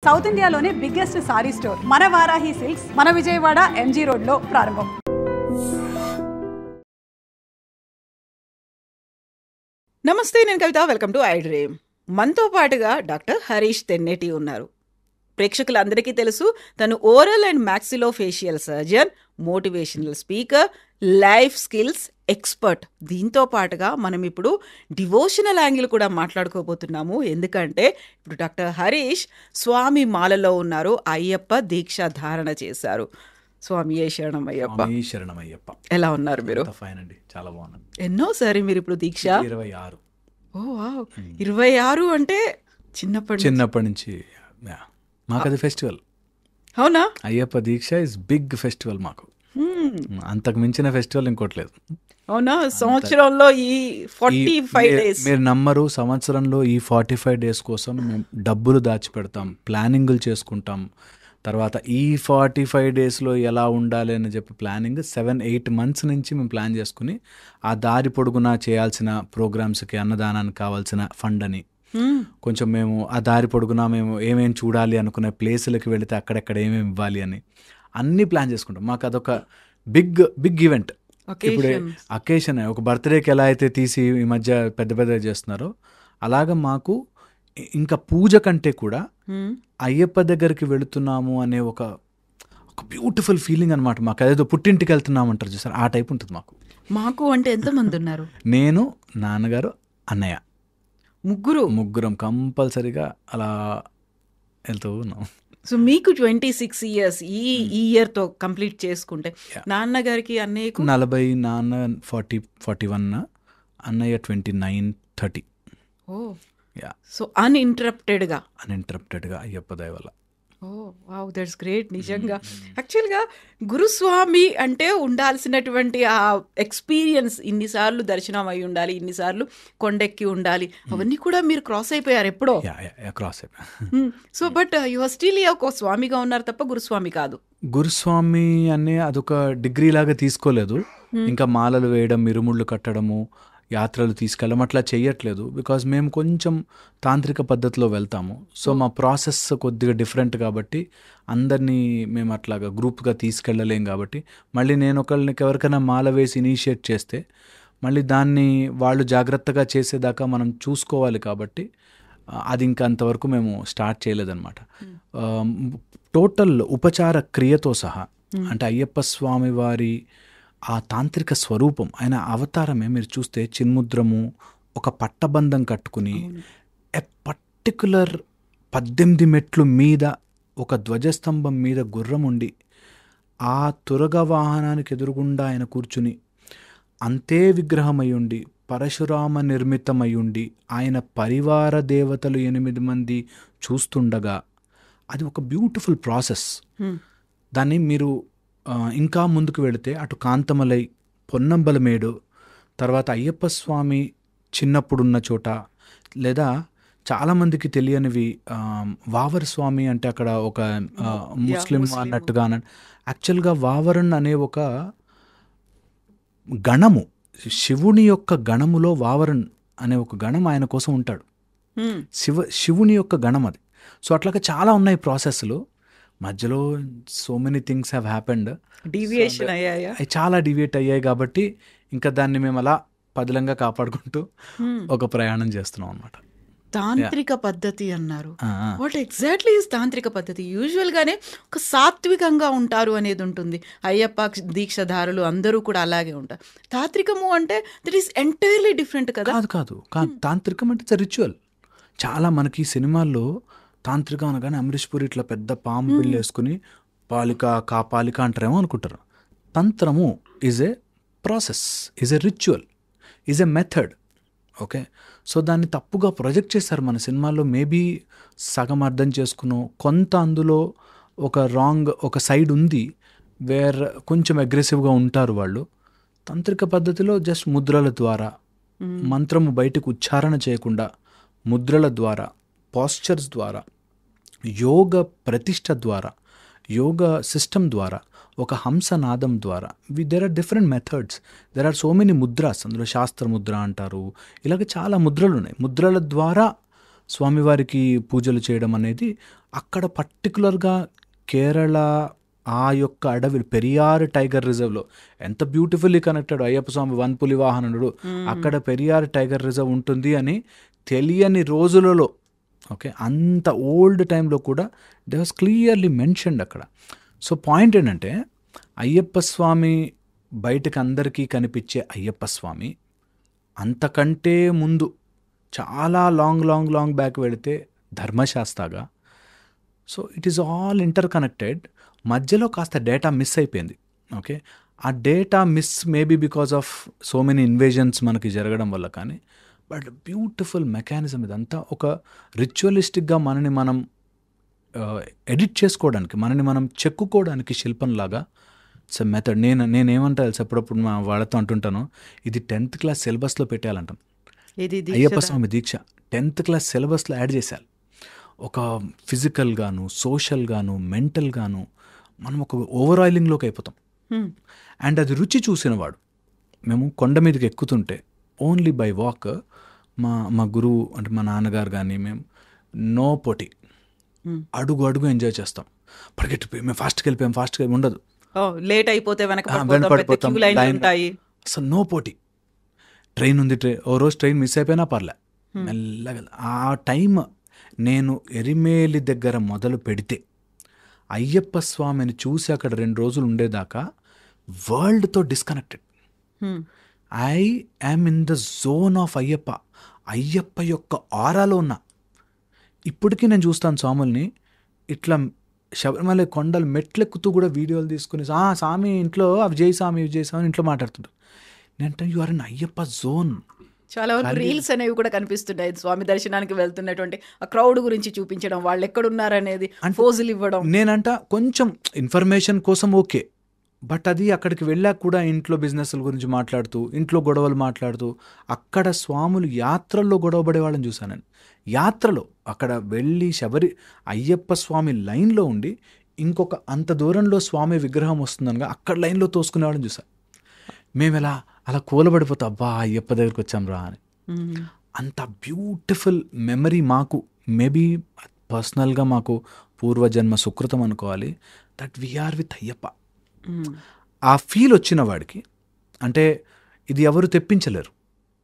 South ఇండియాలోనే biggest sorry store మన Varahi silks మన విజయవాడ ఎంజీ రోడ్ లో ప్రారంభం. నమస్తే, నేను Kavitha. Welcome to iDream. మనతో పాటుగా డాక్టర్ హరీష్ తెన్నేటి ఉన్నారు. ప్రేక్షకులందరికీ తెలుసు, తను oral and maxillofacial surgeon, motivational speaker, life skills expert. దీంతో పాటుగా మనం ఇప్పుడు డివోషనల్ యాంగిల్ కూడా మాట్లాడుకోబోతున్నాము. ఎందుకంటే ఇప్పుడు డాక్టర్ హరీష్ స్వామి మాలలో ఉన్నారు, అయ్యప్ప దీక్ష ధారణ చేశారు. స్వామి శరణమయ్యప్ప. శరణమయ్యప్ప. ఎలా ఉన్నారు మీరు? ఫైన్ అండి, చాలా బాగున్నాను. ఎన్నోసారి మీరు ఇప్పుడు దీక్ష? 26. ఓ వావ్, 26 అంటే చిన్నప్పటి నుంచి మాకు అది ఫెస్టివల్. అవునా? అయ్యప్ప దీక్ష ఇస్ బిగ్ ఫెస్టివల్ మాకు. అంతకు మించిన ఫెస్టివల్ ఇంకోట్లేదు. అవునా? సంవత్సరంలో ఈ 45 days మీరు నమ్మరు, సంవత్సరంలో ఈ 45 days కోసం మేము డబ్బులు దాచిపెడతాం, ప్లానింగులు చేసుకుంటాం. తర్వాత ఈ 45 daysలో ఎలా ఉండాలి అని చెప్పి ప్లానింగ్ 7-8 months నుంచి మేము ప్లాన్ చేసుకుని ఆ దారి పొడుగునా చేయాల్సిన ప్రోగ్రామ్స్కి, అన్నదానానికి కావాల్సిన ఫండ్ అని, కొంచెం మేము ఆ దారి పొడుగునా మేము ఏమేమి చూడాలి అనుకునే ప్లేసులకి వెళితే అక్కడెక్కడ ఏమేమి ఇవ్వాలి అని అన్నీ ప్లాన్ చేసుకుంటాం. మాకు అదొక బిగ్ ఈవెంట్. ఇప్పుడు అకేషన్, ఒక బర్త్డేకి ఎలా అయితే తీసి ఈ మధ్య పెద్ద పెద్దగా చేస్తున్నారో అలాగా మాకు ఇంకా పూజ కంటే కూడా అయ్యప్ప దగ్గరికి వెళుతున్నాము అనే ఒక బ్యూటిఫుల్ ఫీలింగ్ అనమాట. మాకు అదేదో పుట్టింటికి వెళ్తున్నాము అంటారు చూసారు, ఆ టైప్ ఉంటుంది మాకు. అంటే ఎంతమంది ఉన్నారు? నేను, నాన్నగారు, అన్నయ్య, ముగ్గురం కంపల్సరీగా అలా వెళ్తూ ఉన్నాం. సో మీకు 26 years ఈ ఇయర్తో కంప్లీట్ చేసుకుంటే, నాన్నగారికి అన్నయ్యకు 40, నాన్న 40-41, అన్నయ్య 29-30. ఓ సో అన్ఇంటరప్టెడ్గా అయ్యప్ప దయ వల్ల. ఓ వావ్, దట్స్ గ్రేట్. నిజంగా యాక్చువల్గా గురుస్వామి అంటే ఉండాల్సినటువంటి ఆ ఎక్స్పీరియన్స్, ఇన్నిసార్లు దర్శనం అయి ఉండాలి, ఇన్నిసార్లు కొండెక్కి ఉండాలి, అవన్నీ కూడా మీరు క్రాస్ అయిపోయారు ఎప్పుడో. క్రాస్ అయిపోయా. So but you are still ఒక స్వామిగా ఉన్నారు తప్ప గురుస్వామి కాదు. గురుస్వామి అనే అదొక డిగ్రీ లాగా తీసుకోలేదు. ఇంకా మాలలు వేయడం, ఇరుముళ్ళు కట్టడము, యాత్రలు తీసుకెళ్ళడం అట్లా చేయట్లేదు. బికాజ్ మేము కొంచెం తాంత్రిక పద్ధతిలో వెళ్తాము. సో మా ప్రాసెస్ కొద్దిగా డిఫరెంట్ కాబట్టి అందరినీ మేము అట్లాగా గ్రూప్గా తీసుకెళ్ళలేం. కాబట్టి మళ్ళీ నేను ఎవరికైనా మాల వేసి ఇనిషియేట్ చేస్తే మళ్ళీ దాన్ని వాళ్ళు జాగ్రత్తగా చేసేదాకా మనం చూసుకోవాలి. కాబట్టి అది ఇంకా అంతవరకు మేము స్టార్ట్ చేయలేదన్నమాట. టోటల్ ఉపచార క్రియతో సహా, అంటే అయ్యప్ప స్వామి వారి ఆ తాంత్రిక స్వరూపం, ఆయన అవతారమే మీరు చూస్తే చిన్ముద్రము, ఒక పట్టబంధం కట్టుకుని ఎ పర్టికులర్ 18 మెట్లు మీద ఒక ధ్వజస్తంభం మీద గుర్రం ఉండి ఆ తురగ వాహనానికి ఎదురుగుండా ఆయన కూర్చుని అంతే విగ్రహమయ్యుండి, పరశురామ నిర్మితమయ్యుండి, ఆయన పరివార దేవతలు 8 మంది చూస్తుండగా అది ఒక బ్యూటిఫుల్ ప్రాసెస్. దాన్ని మీరు ఇంకా ముందుకు వెళితే అటు కాంతమలై, పొన్నంబలమేడు, తర్వాత అయ్యప్ప స్వామి చిన్నప్పుడున్న చోట, లేదా చాలామందికి తెలియనివి వావర్ స్వామి అంటే అక్కడ ఒక ముస్లిం అన్నట్టుగా. యాక్చువల్గా వావరన్ అనే ఒక గణము, శివుని యొక్క గణములో వావరన్ అనే ఒక గణం ఆయన కోసం ఉంటాడు. శివుని యొక్క గణం అది. సో అట్లాగా చాలా ఉన్నాయి ప్రాసెస్లు. మధ్యలో so many things have happened. Deviation అయ్యాయా? చాలా డీవియేట్ అయ్యాయి. కాబట్టి ఇంకా దాన్ని మేము అలా పదిలంగా కాపాడుకుంటూ ఒక ప్రయాణం చేస్తున్నాం అనమాట. తాంత్రిక పద్ధతి అన్నారు. వాట్ ఎగ్జాక్ట్లీ ఈజ్ తాంత్రిక పద్ధతి? యూజువల్గానే ఒక సాత్వికంగా ఉంటారు అనేది ఉంటుంది. అయ్యప్ప దీక్షధారులు అందరూ కూడా అలాగే ఉంటారు. తాంత్రికము అంటే దట్ ఈస్ ఎంటైర్లీ డిఫరెంట్ కదా? కాదు. తాంత్రికం అంటే ఇట్స్ రిచువల్. చాలా మనకి సినిమాల్లో తాంత్రికం అనగానే అమరీష్ పూరి ఇట్లా పెద్ద పాము బిల్లు వేసుకుని పాలిక కాపాలిక అంటారేమో అనుకుంటారు. తంత్రము is a process, is a ritual, is a method. Okay, so దాన్ని తప్పుగా ప్రొజెక్ట్ చేశారు మన సినిమాల్లో. మేబీ సగం అర్థం చేసుకున్నాం. కొంత అందులో ఒక సైడ్ ఉంది వేర్ కొంచెం అగ్రెసివ్గా ఉంటారు వాళ్ళు. తాంత్రిక పద్ధతిలో జస్ట్ ముద్రల ద్వారా, మంత్రము బయటకు ఉచ్చారణ చేయకుండా ముద్రల ద్వారా, పాస్చర్స్ ద్వారా, యోగ ప్రతిష్ట ద్వారా, యోగ సిస్టమ్ ద్వారా, ఒక హంసనాదం ద్వారా, there are different methods, there are so many mudras. అందులో శాస్త్ర ముద్ర అంటారు, ఇలాగ చాలా ముద్రలు ఉన్నాయి. ముద్రల ద్వారా స్వామివారికి పూజలు చేయడం అనేది అక్కడ పర్టికులర్గా కేరళ ఆ యొక్క అడవి పెరియార్ టైగర్ రిజర్వ్లో ఎంత బ్యూటిఫుల్లీ కనెక్టెడ్ అయ్యప్ప స్వామి వన్పులి వాహనుడు అక్కడ పెరియార్ టైగర్ రిజర్వ్ ఉంటుంది అని తెలియని రోజులలో ఓకే అంత ఓల్డ్ టైంలో కూడా దే వాస్ క్లియర్లీ మెన్షన్డ్ అక్కడ. సో పాయింట్ ఏంటంటే అయ్యప్ప స్వామి బయటకు అందరికీ కనిపించే అయ్యప్ప స్వామి అంతకంటే ముందు చాలా లాంగ్ బ్యాక్ వెళితే ధర్మశాస్త్రగా. So it is all interconnected. మధ్యలో కాస్త డేటా మిస్ అయిపోయింది. ఓకే ఆ data miss maybe because of so many invasions మనకి జరగడం వల్ల, కానీ బట్ బ్యూటిఫుల్ మెకానిజం ఇదంతా. ఒక రిచువలిస్టిక్గా మనని మనం ఎడిట్ చేసుకోవడానికి, మనని మనం చెక్కుకోవడానికి శిల్పంలాగా ఇట్స్ ఎ మెథడ్. నేనేమంటా తెలుసు, అప్పుడప్పుడు మా వాళ్ళతో అంటుంటాను, ఇది 10th క్లాస్ సిలబస్లో పెట్టాలంటాం. అయ్యప్ప స్వామి దీక్ష 10th క్లాస్ సిలబస్లో యాడ్ చేశారు. ఒక ఫిజికల్గాను, సోషల్గాను, మెంటల్గాను మనం ఒక ఓవర్ ఆయిలింగ్లోకి అయిపోతాం. అండ్ అది రుచి చూసినవాడు, మేము కొండ మీదకి ఎక్కుతుంటే ఓన్లీ బై వాక్ మా గురువు అంటే మా నాన్నగారు కానీ మేము నో పోటీ అడుగు ఎంజాయ్ చేస్తాం. పరిగెట్టిపోయి మేము ఫాస్ట్కి వెళ్ళిపోయాం ఉండదు, లేట్ అయిపోతే వెనకపడిపోతాం, అసలు నో పోటీ. ట్రైన్ ఉంది, ఓ రోజు ట్రైన్ మిస్ అయిపోయినా పర్లే మెల్లగా. ఆ టైం నేను ఎరిమేలి దగ్గర మొదలు పెడితే అయ్యప్ప స్వామిని చూసి అక్కడ 2 రోజులు ఉండేదాకా వరల్డ్తో disconnected. I am in the zone of Ayyappa యొక్క ఆరాలో ఉన్నా. ఇప్పటికీ నేను చూస్తాను స్వాముల్ని ఇట్లా శబరిమల కొండలు మెట్లెక్కుతూ కూడా వీడియోలు తీసుకుని స్వామి ఇంట్లో అవి జై స్వామి ఇంట్లో మాట్లాడుతుంటారు. నేనంటే you are in Ayyappa zone. చాలా వరకు రీల్స్ అనేవి కూడా కనిపిస్తున్నాయి, స్వామి దర్శనానికి వెళ్తున్నటువంటి ఆ క్రౌడ్ గురించి చూపించడం, వాళ్ళు ఎక్కడున్నారనేది పోజులు ఇవ్వడం. నేనంట కొంచెం ఇన్ఫర్మేషన్ కోసం ఓకే, బట్ అది అక్కడికి వెళ్ళాక కూడా ఇంట్లో బిజినెస్ల గురించి మాట్లాడుతూ, ఇంట్లో గొడవలు మాట్లాడుతూ, అక్కడ స్వాములు యాత్రల్లో గొడవ పడే వాళ్ళని చూశాను నేను. యాత్రలో అక్కడ వెళ్ళి అయ్యప్ప స్వామి లైన్లో ఉండి ఇంకొక అంత దూరంలో స్వామి విగ్రహం వస్తుందనగా అక్కడ లైన్లో తోసుకునే వాళ్ళని చూసాను. మేము అలా కూలబడిపోతాం, అబ్బా అయ్యప్ప దగ్గరికి వచ్చాం రా అని. అంత బ్యూటిఫుల్ మెమరీ మాకు, మేబీ పర్సనల్గా మాకు పూర్వజన్మ సుకృతం అనుకోవాలి, దట్ వీఆర్ విత్ అయ్యప్ప. ఆ ఫీల్ వచ్చిన వాడికి అంటే ఇది ఎవరు తెప్పించలేరు.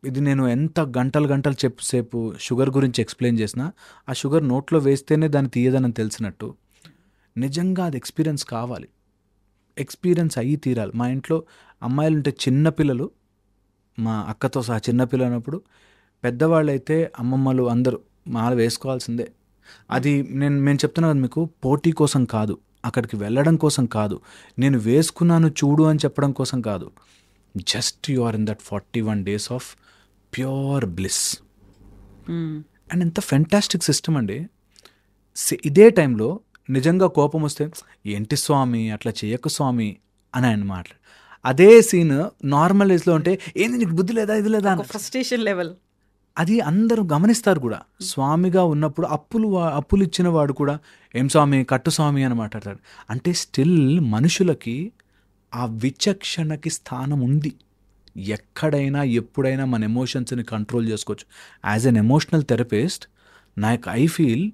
ఇది నేను ఎంత గంటలు సేపు షుగర్ గురించి ఎక్స్ప్లెయిన్ చేసినా ఆ షుగర్ నోట్లో వేస్తేనే దాన్ని తీయదని తెలిసినట్టు నిజంగా అది ఎక్స్పీరియన్స్ కావాలి, ఎక్స్పీరియన్స్ అయ్యి తీరాలి. మా ఇంట్లో అమ్మాయిలు ఉంటే చిన్నపిల్లలు, మా అక్కతో సహా చిన్నపిల్లలు అన్నప్పుడు, పెద్దవాళ్ళు అయితే అమ్మమ్మలు అందరూ మాల వేసుకోవాల్సిందే. అది మేము చెప్తున్నా కదా మీకు, పోటీ కోసం కాదు, అక్కడికి వెళ్ళడం కోసం కాదు, నేను వేసుకున్నాను చూడు అని చెప్పడం కోసం కాదు. Just you are in that 41 days of pure bliss. And ఎంత ఫెంటాస్టిక్ సిస్టమ్ అండి. ఇదే టైంలో నిజంగా కోపం వస్తే ఏంటి స్వామి అట్లా చేయకు స్వామి అని ఆయన మాట్లాడు. అదే సీన్ నార్మల్ ఏజ్లో ఉంటే ఏంది నీకు బుద్ధి లేదా ఇది లేదా ఫ్రస్ట్రేషన్ లెవెల్, అది అందరూ గమనిస్తారు కూడా. స్వామిగా ఉన్నప్పుడు అప్పులు ఇచ్చిన వాడు కూడా ఏం స్వామి కట్టు స్వామి అని మాట్లాడతాడు. అంటే స్టిల్ మనుషులకి ఆ విచక్షణకి స్థానం ఉంది. ఎక్కడైనా ఎప్పుడైనా మన ఎమోషన్స్ని కంట్రోల్ చేసుకోవచ్చు. As N emotional therapist I feel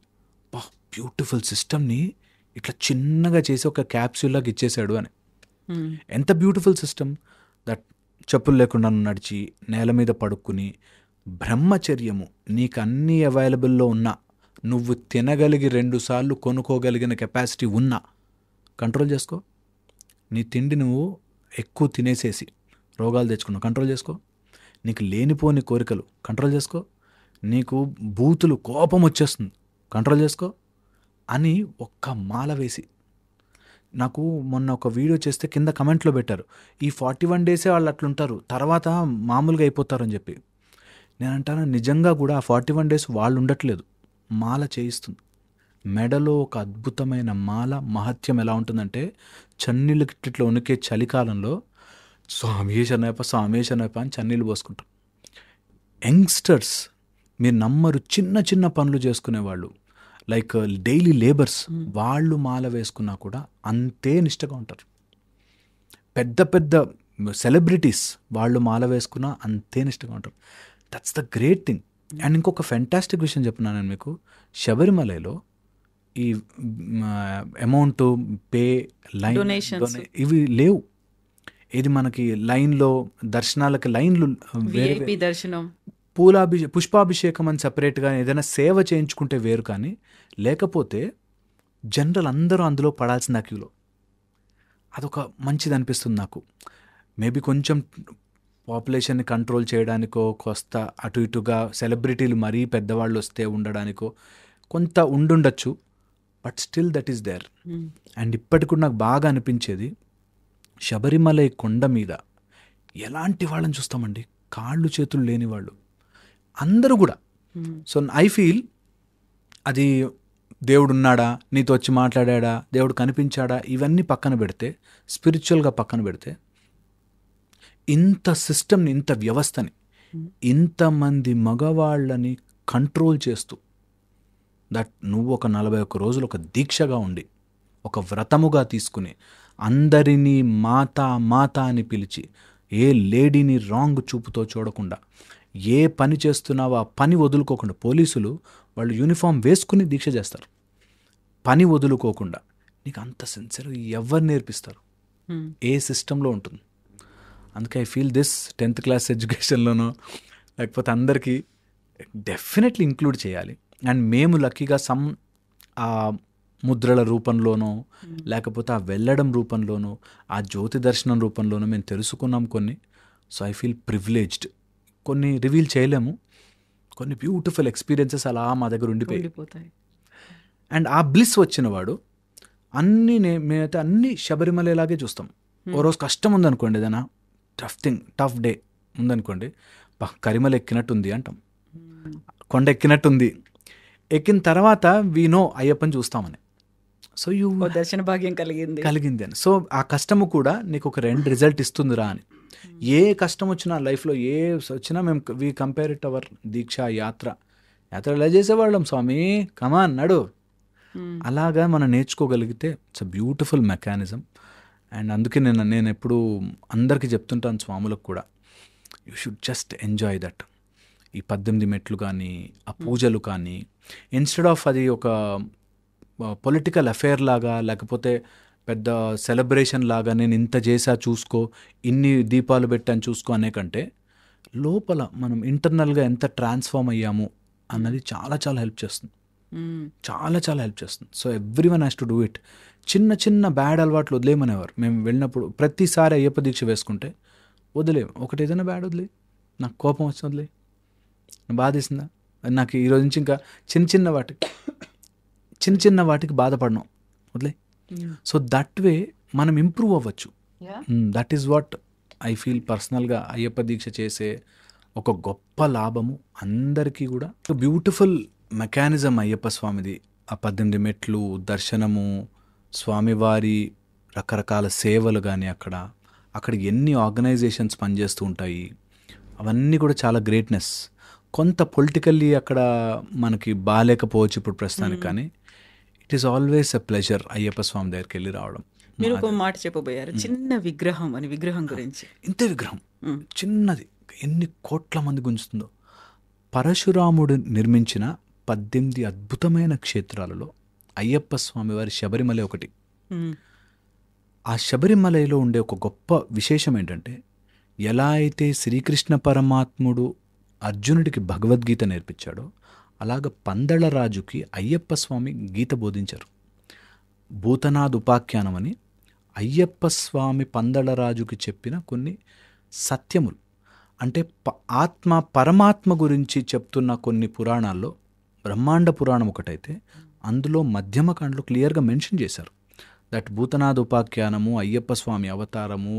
beautiful సిస్టమ్ని ఇట్లా చిన్నగా చేసి ఒక క్యాప్సూల్లాగా ఇచ్చేసాడు అని. ఎంత బ్యూటిఫుల్ సిస్టమ్ దట్ చెప్పులు లేకుండా నడిచి నేల మీద పడుకుని బ్రహ్మచర్యము నీకు అన్నీ అవైలబుల్లో ఉన్నా, నువ్వు తినగలిగి 2 సార్లు కొనుక్కోగలిగిన కెపాసిటీ ఉన్నా కంట్రోల్ చేసుకో. నీ తిండి నువ్వు ఎక్కువ తినేసేసి రోగాలు తెచ్చుకున్నావు, కంట్రోల్ చేసుకో. నీకు లేనిపోని కోరికలు కంట్రోల్ చేసుకో. నీకు బూతులు కోపం వచ్చేస్తుంది, కంట్రోల్ చేసుకో అని ఒక్క మాల వేసి. నాకు మొన్న ఒక వీడియో చేస్తే కింద కమెంట్లో పెట్టారు, ఈ 41 days వాళ్ళు అట్లుంటారు, తర్వాత మామూలుగా అయిపోతారని చెప్పి. నేను అంటాను నిజంగా కూడా ఆ 41 days వాళ్ళు ఉండట్లేదు, మాల చేయిస్తుంది. మెడలో ఒక అద్భుతమైన మాల మహత్యం ఎలా ఉంటుందంటే, చన్నీళ్ళు గిట్టిట్లో ఉనికే చలికాలంలో స్వామి శనయప అని చన్నీళ్ళు పోసుకుంటాం. యంగ్స్టర్స్ మీరు నమ్మరు, చిన్న పనులు చేసుకునేవాళ్ళు, లైక్ డైలీ లేబర్స్, వాళ్ళు మాల వేసుకున్నా కూడా అంతే నిష్టగా ఉంటారు. పెద్ద సెలబ్రిటీస్ వాళ్ళు మాల వేసుకున్నా అంతే నిష్టగా ఉంటారు. That's the great thing. And ఇంకొక ఫెంటాస్టిక్ విషయం చెప్తున్నాను నేను మీకు. శబరిమలలో ఈ అమౌంట్ పే లైన్ Donations. ఇవి లేవు. ఇది మనకి లైన్లో దర్శనాలకి లైన్లు వేరే విఐపి దర్శనం. పుష్పాభిషేకం అని సపరేట్గా ఏదైనా సేవ చేయించుకుంటే వేరు, కానీ లేకపోతే జనరల్ అందరూ అందులో పడాల్సిన క్యూలో. అదొక మంచిది అనిపిస్తుంది నాకు. మేబీ కొంచెం పాపులేషన్ని కంట్రోల్ చేయడానికో, కొస్త అటు ఇటుగా సెలబ్రిటీలు మరీ పెద్దవాళ్ళు వస్తే ఉండడానికో కొంత ఉండుండొచ్చు, but still that is there. And ఇప్పటికి కూడా నాకు బాగా అనిపించేది, శబరిమల కొండ మీద ఎలాంటి వాళ్ళని చూస్తామండి, కాళ్ళు చేతులు లేని వాళ్ళు అందరూ కూడా. సో ఐ ఫీల్ అది దేవుడు ఉన్నాడా, నీతో వచ్చి మాట్లాడా, దేవుడు కనిపించాడా, ఇవన్నీ పక్కన పెడితే, స్పిరిచువల్గా పక్కన పెడితే, ఇంత సిస్టమ్ని, ఇంత వ్యవస్థని, ఇంతమంది మగవాళ్ళని కంట్రోల్ చేస్తూ, దట్ నువ్వు ఒక 41 రోజులు ఒక దీక్షగా ఉండి, ఒక వ్రతముగా తీసుకుని, అందరినీ మాతా మాతా అని పిలిచి, ఏ లేడీని రాంగ్ చూపుతో చూడకుండా, ఏ పని చేస్తున్నావో ఆ పని వదులుకోకుండా, పోలీసులు వాళ్ళు యూనిఫామ్ వేసుకుని దీక్ష చేస్తారు, పని వదులుకోకుండా. నీకు అంత సిన్సియర్ ఎవరు నేర్పిస్తారు? ఏ సిస్టంలో ఉంటుంది? అందుకే I feel this 10th class ఎడ్యుకేషన్లోనో లేకపోతే అందరికీ డెఫినెట్లీ ఇంక్లూడ్ చేయాలి. అండ్ మేము లక్కీగా ఆ ముద్రల రూపంలోనో, లేకపోతే ఆ వెళ్ళడం రూపంలోనో, ఆ జ్యోతి దర్శనం రూపంలోనో మేము తెలుసుకున్నాం కొన్ని. So I feel privileged. కొన్ని రివీల్ చేయలేము, కొన్ని బ్యూటిఫుల్ ఎక్స్పీరియన్సెస్ అలా మా దగ్గర ఉండిపోతాయి. అండ్ ఆ బ్లిస్ వచ్చిన వాడు అన్నీ మేమైతే అన్నీ శబరిమలలాగే చూస్తాం. ఓ రోజు కష్టం ఉందనుకోండి, ఏదైనా టఫ్ డే ఉందనుకోండి, కరిమల ఎక్కినట్టుంది అంటాం, కొండ ఎక్కినట్టుంది. ఎక్కిన తర్వాత వీ నో అయ్యప్పని చూస్తామని. సో దర్శన భాగ్యం కలిగింది అని. సో ఆ కష్టము కూడా నీకు ఒక రిజల్ట్ ఇస్తుందిరా అని. ఏ కష్టం వచ్చినా లైఫ్లో ఏ వచ్చినా మేము వీ కంపేర్ ఇట్ అవర్ దీక్ష యాత్ర ఎలా చేసేవాళ్ళం, స్వామి కమాన్ నడు, అలాగా మనం నేర్చుకోగలిగితే it's a beautiful mechanism. And అందుకే నేను ఎప్పుడు అందరికీ చెప్తుంటాను, స్వాములకు కూడా, you should just enjoy that. ఈ 18 మెట్లు కానీ, ఆ పూజలు కానీ, ఇన్స్టెడ్ ఆఫ్ అది ఒక పొలిటికల్ అఫేర్ లాగా, లేకపోతే పెద్ద సెలబ్రేషన్ లాగా, నేను ఇంత చేసా చూసుకో, ఇన్ని దీపాలు పెట్టాను చూసుకో అనే కంటే, లోపల మనం ఇంటర్నల్గా ఎంత ట్రాన్స్ఫార్మ్ అయ్యాము అన్నది చాలా చాలా హెల్ప్ చేస్తుంది. చాలా హెల్ప్ చేస్తుంది. So every one has to do it. చిన్న చిన్న బ్యాడ్ అలవాట్లు వదిలేయమనేవారు. మేము వెళ్ళినప్పుడు ప్రతిసారి అయ్యప్ప దీక్ష వేసుకుంటే వదిలేము. ఒకటి ఏదైనా బ్యాడ్ వదిలే, నాకు కోపం వచ్చిన వదిలే, బాధేసిందా, నాకు ఈరోజు నుంచి ఇంకా చిన్న వాటికి బాధపడను, వదిలే. సో దట్ వే మనం ఇంప్రూవ్ అవ్వచ్చు. That is what I feel పర్సనల్గా అయ్యప్ప దీక్ష చేసే ఒక గొప్ప లాభము అందరికీ కూడా. బ్యూటిఫుల్ మెకానిజం అయ్యప్ప స్వామిది. ఆ 18 మెట్లు, దర్శనము, స్వామివారి రకరకాల సేవలు కానీ, అక్కడ ఎన్ని ఆర్గనైజేషన్స్ పనిచేస్తూ ఉంటాయి, అవన్నీ కూడా చాలా గ్రేట్నెస్. కొంత పొలిటికల్లీ అక్కడ మనకి బాగాలేకపోవచ్చు ఇప్పుడు ప్రస్తుతానికి, కానీ it is always a pleasure Ayyappa Swami దగ్గరికి వెళ్ళి రావడం. మీరు ఒక మాట చెప్పబోయారు, చిన్న విగ్రహం అని. విగ్రహం గురించి, ఇంత విగ్రహం చిన్నది ఎన్ని కోట్ల మంది గుంజుతుందో. పరశురాముడు నిర్మించిన 18 అద్భుతమైన క్షేత్రాలలో అయ్యప్ప స్వామి వారి శబరిమల ఒకటి. ఆ శబరిమలలో ఉండే ఒక గొప్ప విశేషం ఏంటంటే, ఎలా అయితే శ్రీకృష్ణ పరమాత్ముడు అర్జునుడికి భగవద్గీత నేర్పించాడో, అలాగ పందళ్ళ రాజుకి అయ్యప్ప స్వామి గీత బోధించారు. భూతనాథ్ ఉపాఖ్యానం అని అయ్యప్ప స్వామి పందళ్ళ రాజుకి చెప్పిన కొన్ని సత్యములు, అంటే పరమాత్మ గురించి చెప్తున్న కొన్ని పురాణాల్లో బ్రహ్మాండ పురాణం ఒకటైతే, అందులో మధ్యమకాండలో క్లియర్గా మెన్షన్ చేశారు దట్ భూతనాథ్ ఉపాఖ్యానము, అయ్యప్ప స్వామి అవతారము,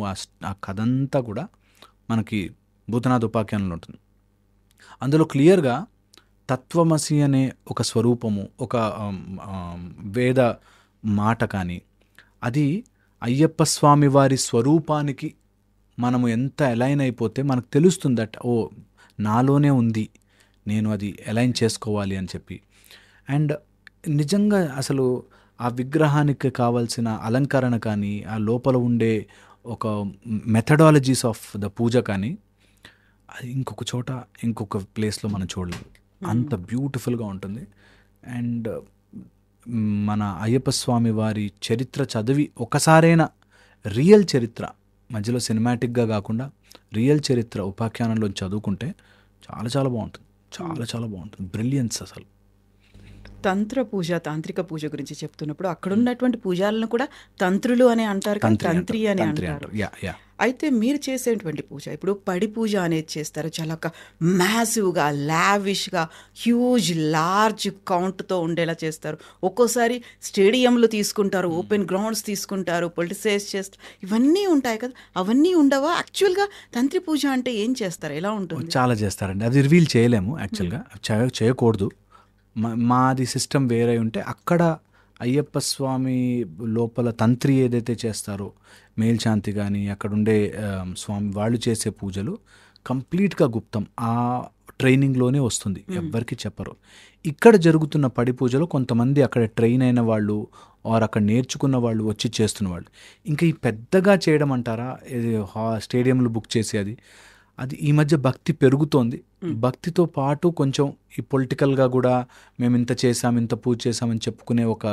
ఆ కథంతా కూడా మనకి భూతనాథ్ ఉపాఖ్యానంలో ఉంటుంది. అందులో క్లియర్గా తత్వమసి అనే ఒక స్వరూపము, ఒక వేద మాట కానీ, అది అయ్యప్ప స్వామి వారి స్వరూపానికి మనము ఎంత అలైన్ అయిపోతే మనకు తెలుస్తుంది దట్ ఓ నాలోనే ఉంది, నేను అది అలైన్ చేసుకోవాలి అని చెప్పి. అండ్ నిజంగా అసలు ఆ విగ్రహానికి కావాల్సిన అలంకరణ కానీ, ఆ లోపల ఉండే ఒక మెథడాలజీస్ ఆఫ్ ద పూజ కానీ, అది ఇంకొక చోట ఇంకొక ప్లేస్లో మనం చూడలేము. అంత బ్యూటిఫుల్గా ఉంటుంది. అండ్ మన అయ్యప్ప స్వామి వారి చరిత్ర చదివి ఒకసారైనా రియల్ చరిత్ర, మధ్యలో సినిమాటిక్గా కాకుండా రియల్ చరిత్ర ఉపాఖ్యానంలో చదువుకుంటే చాలా చాలా బాగుంటుంది. చాలా చాలా బాగుంటుంది. బ్రిలియన్స్ అసలు. తంత్ర పూజ, తాంత్రిక పూజ గురించి చెప్తున్నప్పుడు అక్కడ ఉన్నటువంటి పూజాలను కూడా తంత్రులు అని అంటారు, కానీ తంత్రి అని అంటారు. అయితే మీరు చేసేటువంటి పూజ, ఇప్పుడు పడి పూజ అనేది చేస్తారు, చాలా మ్యాసివ్గా, లావిష్గా, హ్యూజ్ లార్జ్ కౌంట్తో ఉండేలా చేస్తారు. ఒక్కోసారి స్టేడియంలు తీసుకుంటారు, ఓపెన్ గ్రౌండ్స్ తీసుకుంటారు, పొలిటిసైజ్ చేస్తారు, ఇవన్నీ ఉంటాయి కదా, అవన్నీ ఉండవా? యాక్చువల్గా తంత్రి పూజ అంటే ఏం చేస్తారు, ఎలా ఉంటుంది? చాలా చేస్తారండి. అది రివీల్ చేయలేము యాక్చువల్గా, చేయకూడదు. మాది సిస్టమ్ వేరే ఉంటే అక్కడ అయ్యప్ప స్వామి లోపల తంత్రి ఏదైతే చేస్తారో, మేల్శాంతి కానీ అక్కడ ఉండే స్వామి వాళ్ళు చేసే పూజలు కంప్లీట్గా గుప్తం. ఆ ట్రైనింగ్లోనే వస్తుంది, ఎవ్వరికి చెప్పరు. ఇక్కడ జరుగుతున్న పడి పూజలో కొంతమంది అక్కడ ట్రైన్ అయిన వాళ్ళు ఆర్ అక్కడ నేర్చుకున్న వాళ్ళు వచ్చి చేస్తున్న వాళ్ళు. ఇంకా ఈ పెద్దగా చేయడం అంటారా, స్టేడియంలు బుక్ చేసి అది ఈ మధ్య భక్తి పెరుగుతోంది. భక్తితో పాటు కొంచెం ఈ పొలిటికల్గా కూడా మేము ఇంత చేసాం, ఇంత పూజ చేసామని చెప్పుకునే ఒక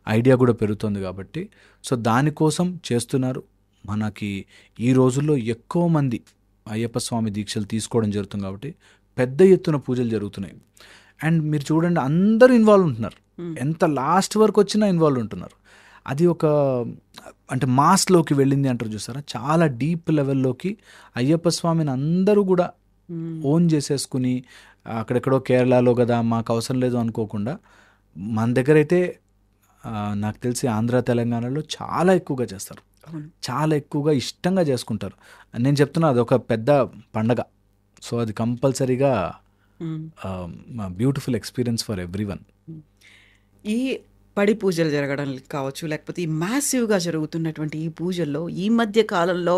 ఐడియా కూడా పెరుగుతుంది. కాబట్టి సో దానికోసం చేస్తున్నారు. మనకి ఈ రోజుల్లో ఎక్కువ మంది అయ్యప్ప స్వామి దీక్షలు తీసుకోవడం జరుగుతుంది కాబట్టి పెద్ద ఎత్తున పూజలు జరుగుతున్నాయి. అండ్ మీరు చూడండి, అందరూ ఇన్వాల్వ్ ఉంటున్నారు. ఎంత లాస్ట్ వరకు వచ్చినా ఇన్వాల్వ్ ఉంటున్నారు. అది ఒక అంటే మాస్లోకి వెళ్ళింది అంటారు చూసారా, చాలా డీప్ లెవెల్లోకి అయ్యప్ప స్వామిని అందరూ కూడా ఓన్ చేసేసుకుని, అక్కడెక్కడో కేరళలో కదా మాకు అవసరం లేదు అనుకోకుండా, మన దగ్గర అయితే నాకు తెలిసి ఆంధ్ర తెలంగాణలో చాలా ఎక్కువగా చేస్తారు, చాలా ఎక్కువగా ఇష్టంగా చేసుకుంటారు. నేను చెప్తున్నా, అదొక పెద్ద పండగ. సో అది కంపల్సరీగా బ్యూటిఫుల్ ఎక్స్పీరియన్స్ ఫర్ ఎవ్రీవన్. ఈ పడి పూజలు జరగడం కావచ్చు, లేకపోతే ఈ మ్యాసివ్గా జరుగుతున్నటువంటి ఈ పూజల్లో ఈ మధ్య కాలంలో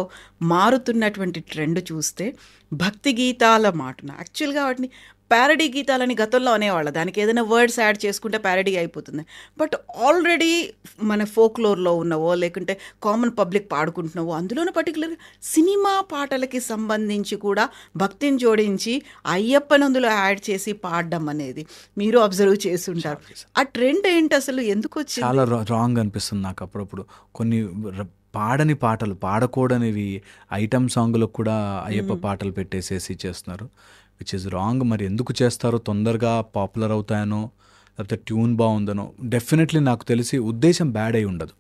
మారుతున్నటువంటి ట్రెండ్ చూస్తే భక్తి గీతాల మాటన, యాక్చువల్గా వాటిని ప్యారడీ గీతాలని గతంలో అనేవాళ్ళ, దానికి ఏదైనా వర్డ్స్ యాడ్ చేసుకుంటే ప్యారడీ అయిపోతుంది. బట్ ఆల్రెడీ మన ఫోక్లోర్లో ఉన్నవో లేకుంటే కామన్ పబ్లిక్ పాడుకుంటున్నావో, అందులోనే పర్టికులర్గా సినిమా పాటలకి సంబంధించి కూడా భక్తిని జోడించి అయ్యప్పని అందులో యాడ్ చేసి పాడడం అనేది మీరు అబ్జర్వ్ చేసి ఉంటారు. ఆ ట్రెండ్ ఏంటి అసలు, ఎందుకు వచ్చింది? చాలా రాంగ్ అనిపిస్తుంది నాకు అప్పుడప్పుడు. కొన్ని పాడని పాటలు, పాడకూడనివి ఐటమ్ సాంగ్లకు కూడా అయ్యప్ప పాటలు పెట్టేసేసి చేస్తున్నారు, విచ్ ఇస్ రాంగ్. మరి ఎందుకు చేస్తారో, తొందరగా పాపులర్ అవుతాయనో లేకపోతే ట్యూన్ బాగుందనో. డెఫినెట్లీ నాకు తెలిసి ఉద్దేశం బ్యాడ్ అయి ఉండదు.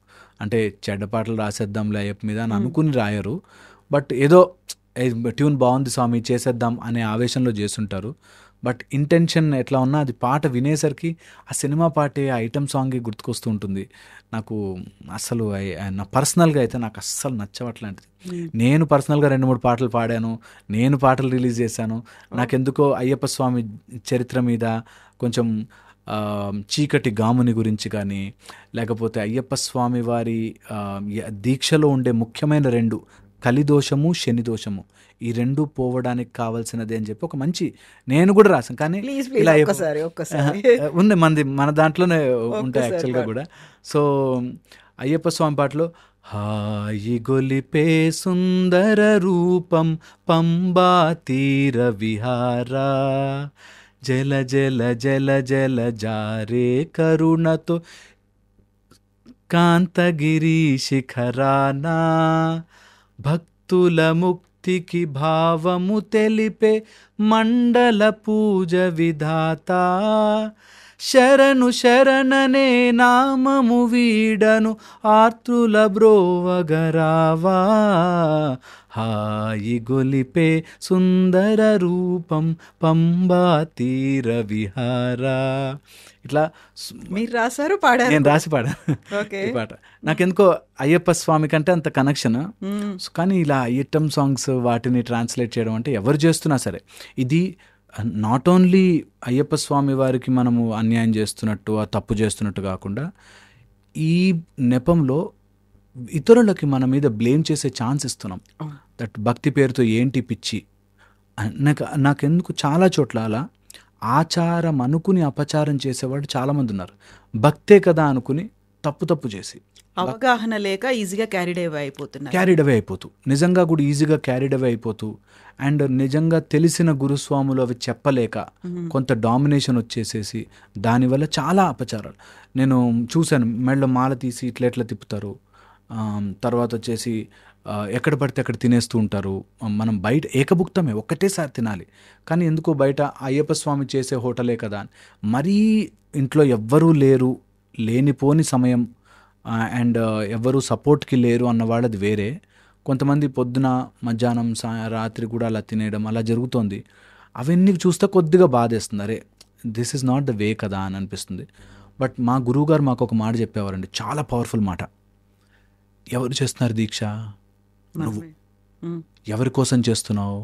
అంటే చెడ్డ పాటలు రాసేద్దాంలే అయ్యప్ప మీద అని అనుకుని రాయరు. బట్ ఏదో ట్యూన్ బాగుంది స్వామి చేసేద్దాం అనే ఆవేశంలో చేస్తుంటారు. బట్ ఇంటెన్షన్ ఎట్లా ఉన్నా అది పాట వినేసరికి ఆ సినిమా పాటే, ఆ ఐటమ్ సాంగే గుర్తుకొస్తూ ఉంటుంది. నాకు అసలు నా పర్సనల్గా అయితే నాకు అస్సలు నచ్చవట్లాంటిది. నేను పర్సనల్గా 2-3 పాటలు పాడాను, నేను పాటలు రిలీజ్ చేశాను. నాకెందుకో అయ్యప్ప స్వామి చరిత్ర మీద కొంచెం చీకటి గాముని గురించి కానీ, లేకపోతే అయ్యప్ప స్వామి వారి దీక్షలో ఉండే ముఖ్యమైన 2, కలిదోషము, శని దోషము, ఈ 2 పోవడానికి కావాల్సినది అని చెప్పి ఒక మంచి నేను కూడా రాసాను. కానీ ఇలా ఉంది మన దాంట్లోనే ఉంటాయి యాక్చువల్గా కూడా. సో అయ్యప్ప స్వామి పాటలో హాయి గొలిపే సుందర రూపం పంబా తీర విహారా, జల జల జల జల జారే కరుణతో కాంతగిరి శిఖరానా, భక్తుల ముక్తికి భావము తెలిపే మండల పూజ విధాత, శరణు శరణనే నామము వీడను ఆర్తుల బ్రోవగరావా, హాయి గొలిపే సుందర రూపం పంబా తీర విహారా. ఇట్లా మీరు రాశారు, పాడారు? నేను రాసి పాడాను ఈ పాట. నాకెందుకో అయ్యప్ప స్వామి కంటే అంత కనెక్షన్. కానీ ఇలా ఐటమ్ సాంగ్స్ వాటిని ట్రాన్స్లేట్ చేయడం అంటే ఎవరు చేస్తున్నా సరే, ఇది నాట్ ఓన్లీ అయ్యప్ప స్వామి వారికి మనము అన్యాయం చేస్తున్నట్టు, ఆ తప్పు చేస్తున్నట్టు కాకుండా, ఈ నెపంలో ఇతరులకి మన మీద బ్లేమ్ చేసే ఛాన్స్ ఇస్తున్నాం. దట్ భక్తి పేరుతో ఏంటి పిచ్చి. నాకెందుకు చాలా చోట్ల అలా ఆచారం అనుకుని అపచారం చేసేవాడు చాలామంది ఉన్నారు. భక్తే కదా అనుకుని తప్పు చేసి అవగాహన లేక ఈజీగా క్యారీడ్ అవే అయిపోతున్నారు. క్యారీడ్ అవే అయిపోతూ, నిజంగా కూడా ఈజీగా క్యారీడ్ అవే అయిపోతూ, అండ్ నిజంగా తెలిసిన గురుస్వాములు అవి చెప్పలేక కొంత డామినేషన్ వచ్చేసేసి దానివల్ల చాలా అపచారాలు నేను చూశాను. మెడలో మాల తీసి ఇట్లా తిప్పుతారు. తర్వాత వచ్చేసి ఎక్కడ పడితే అక్కడ తినేస్తూ ఉంటారు. మనం బయట ఏకభుక్తమే, ఒక్కటేసారి తినాలి. కానీ ఎందుకో బయట అయ్యప్ప స్వామి చేసే హోటలే కదా అని మరీ ఇంట్లో ఎవ్వరూ లేరు, లేనిపోని సమయం, అండ్ ఎవ్వరూ సపోర్ట్కి లేరు అన్న వాళ్ళది వేరే. కొంతమంది పొద్దున మధ్యాహ్నం రాత్రి కూడా అలా తినేయడం అలా జరుగుతోంది. అవన్నీ చూస్తే కొద్దిగా బాధేస్తుంది. అరే this is not the way కదా అని అనిపిస్తుంది. బట్ మా గురువుగారు మాకు ఒక మాట చెప్పేవారండి, చాలా పవర్ఫుల్ మాట. ఎవరు చేస్తున్నారు దీక్ష? నువ్వు. ఎవరి కోసం చేస్తున్నావు?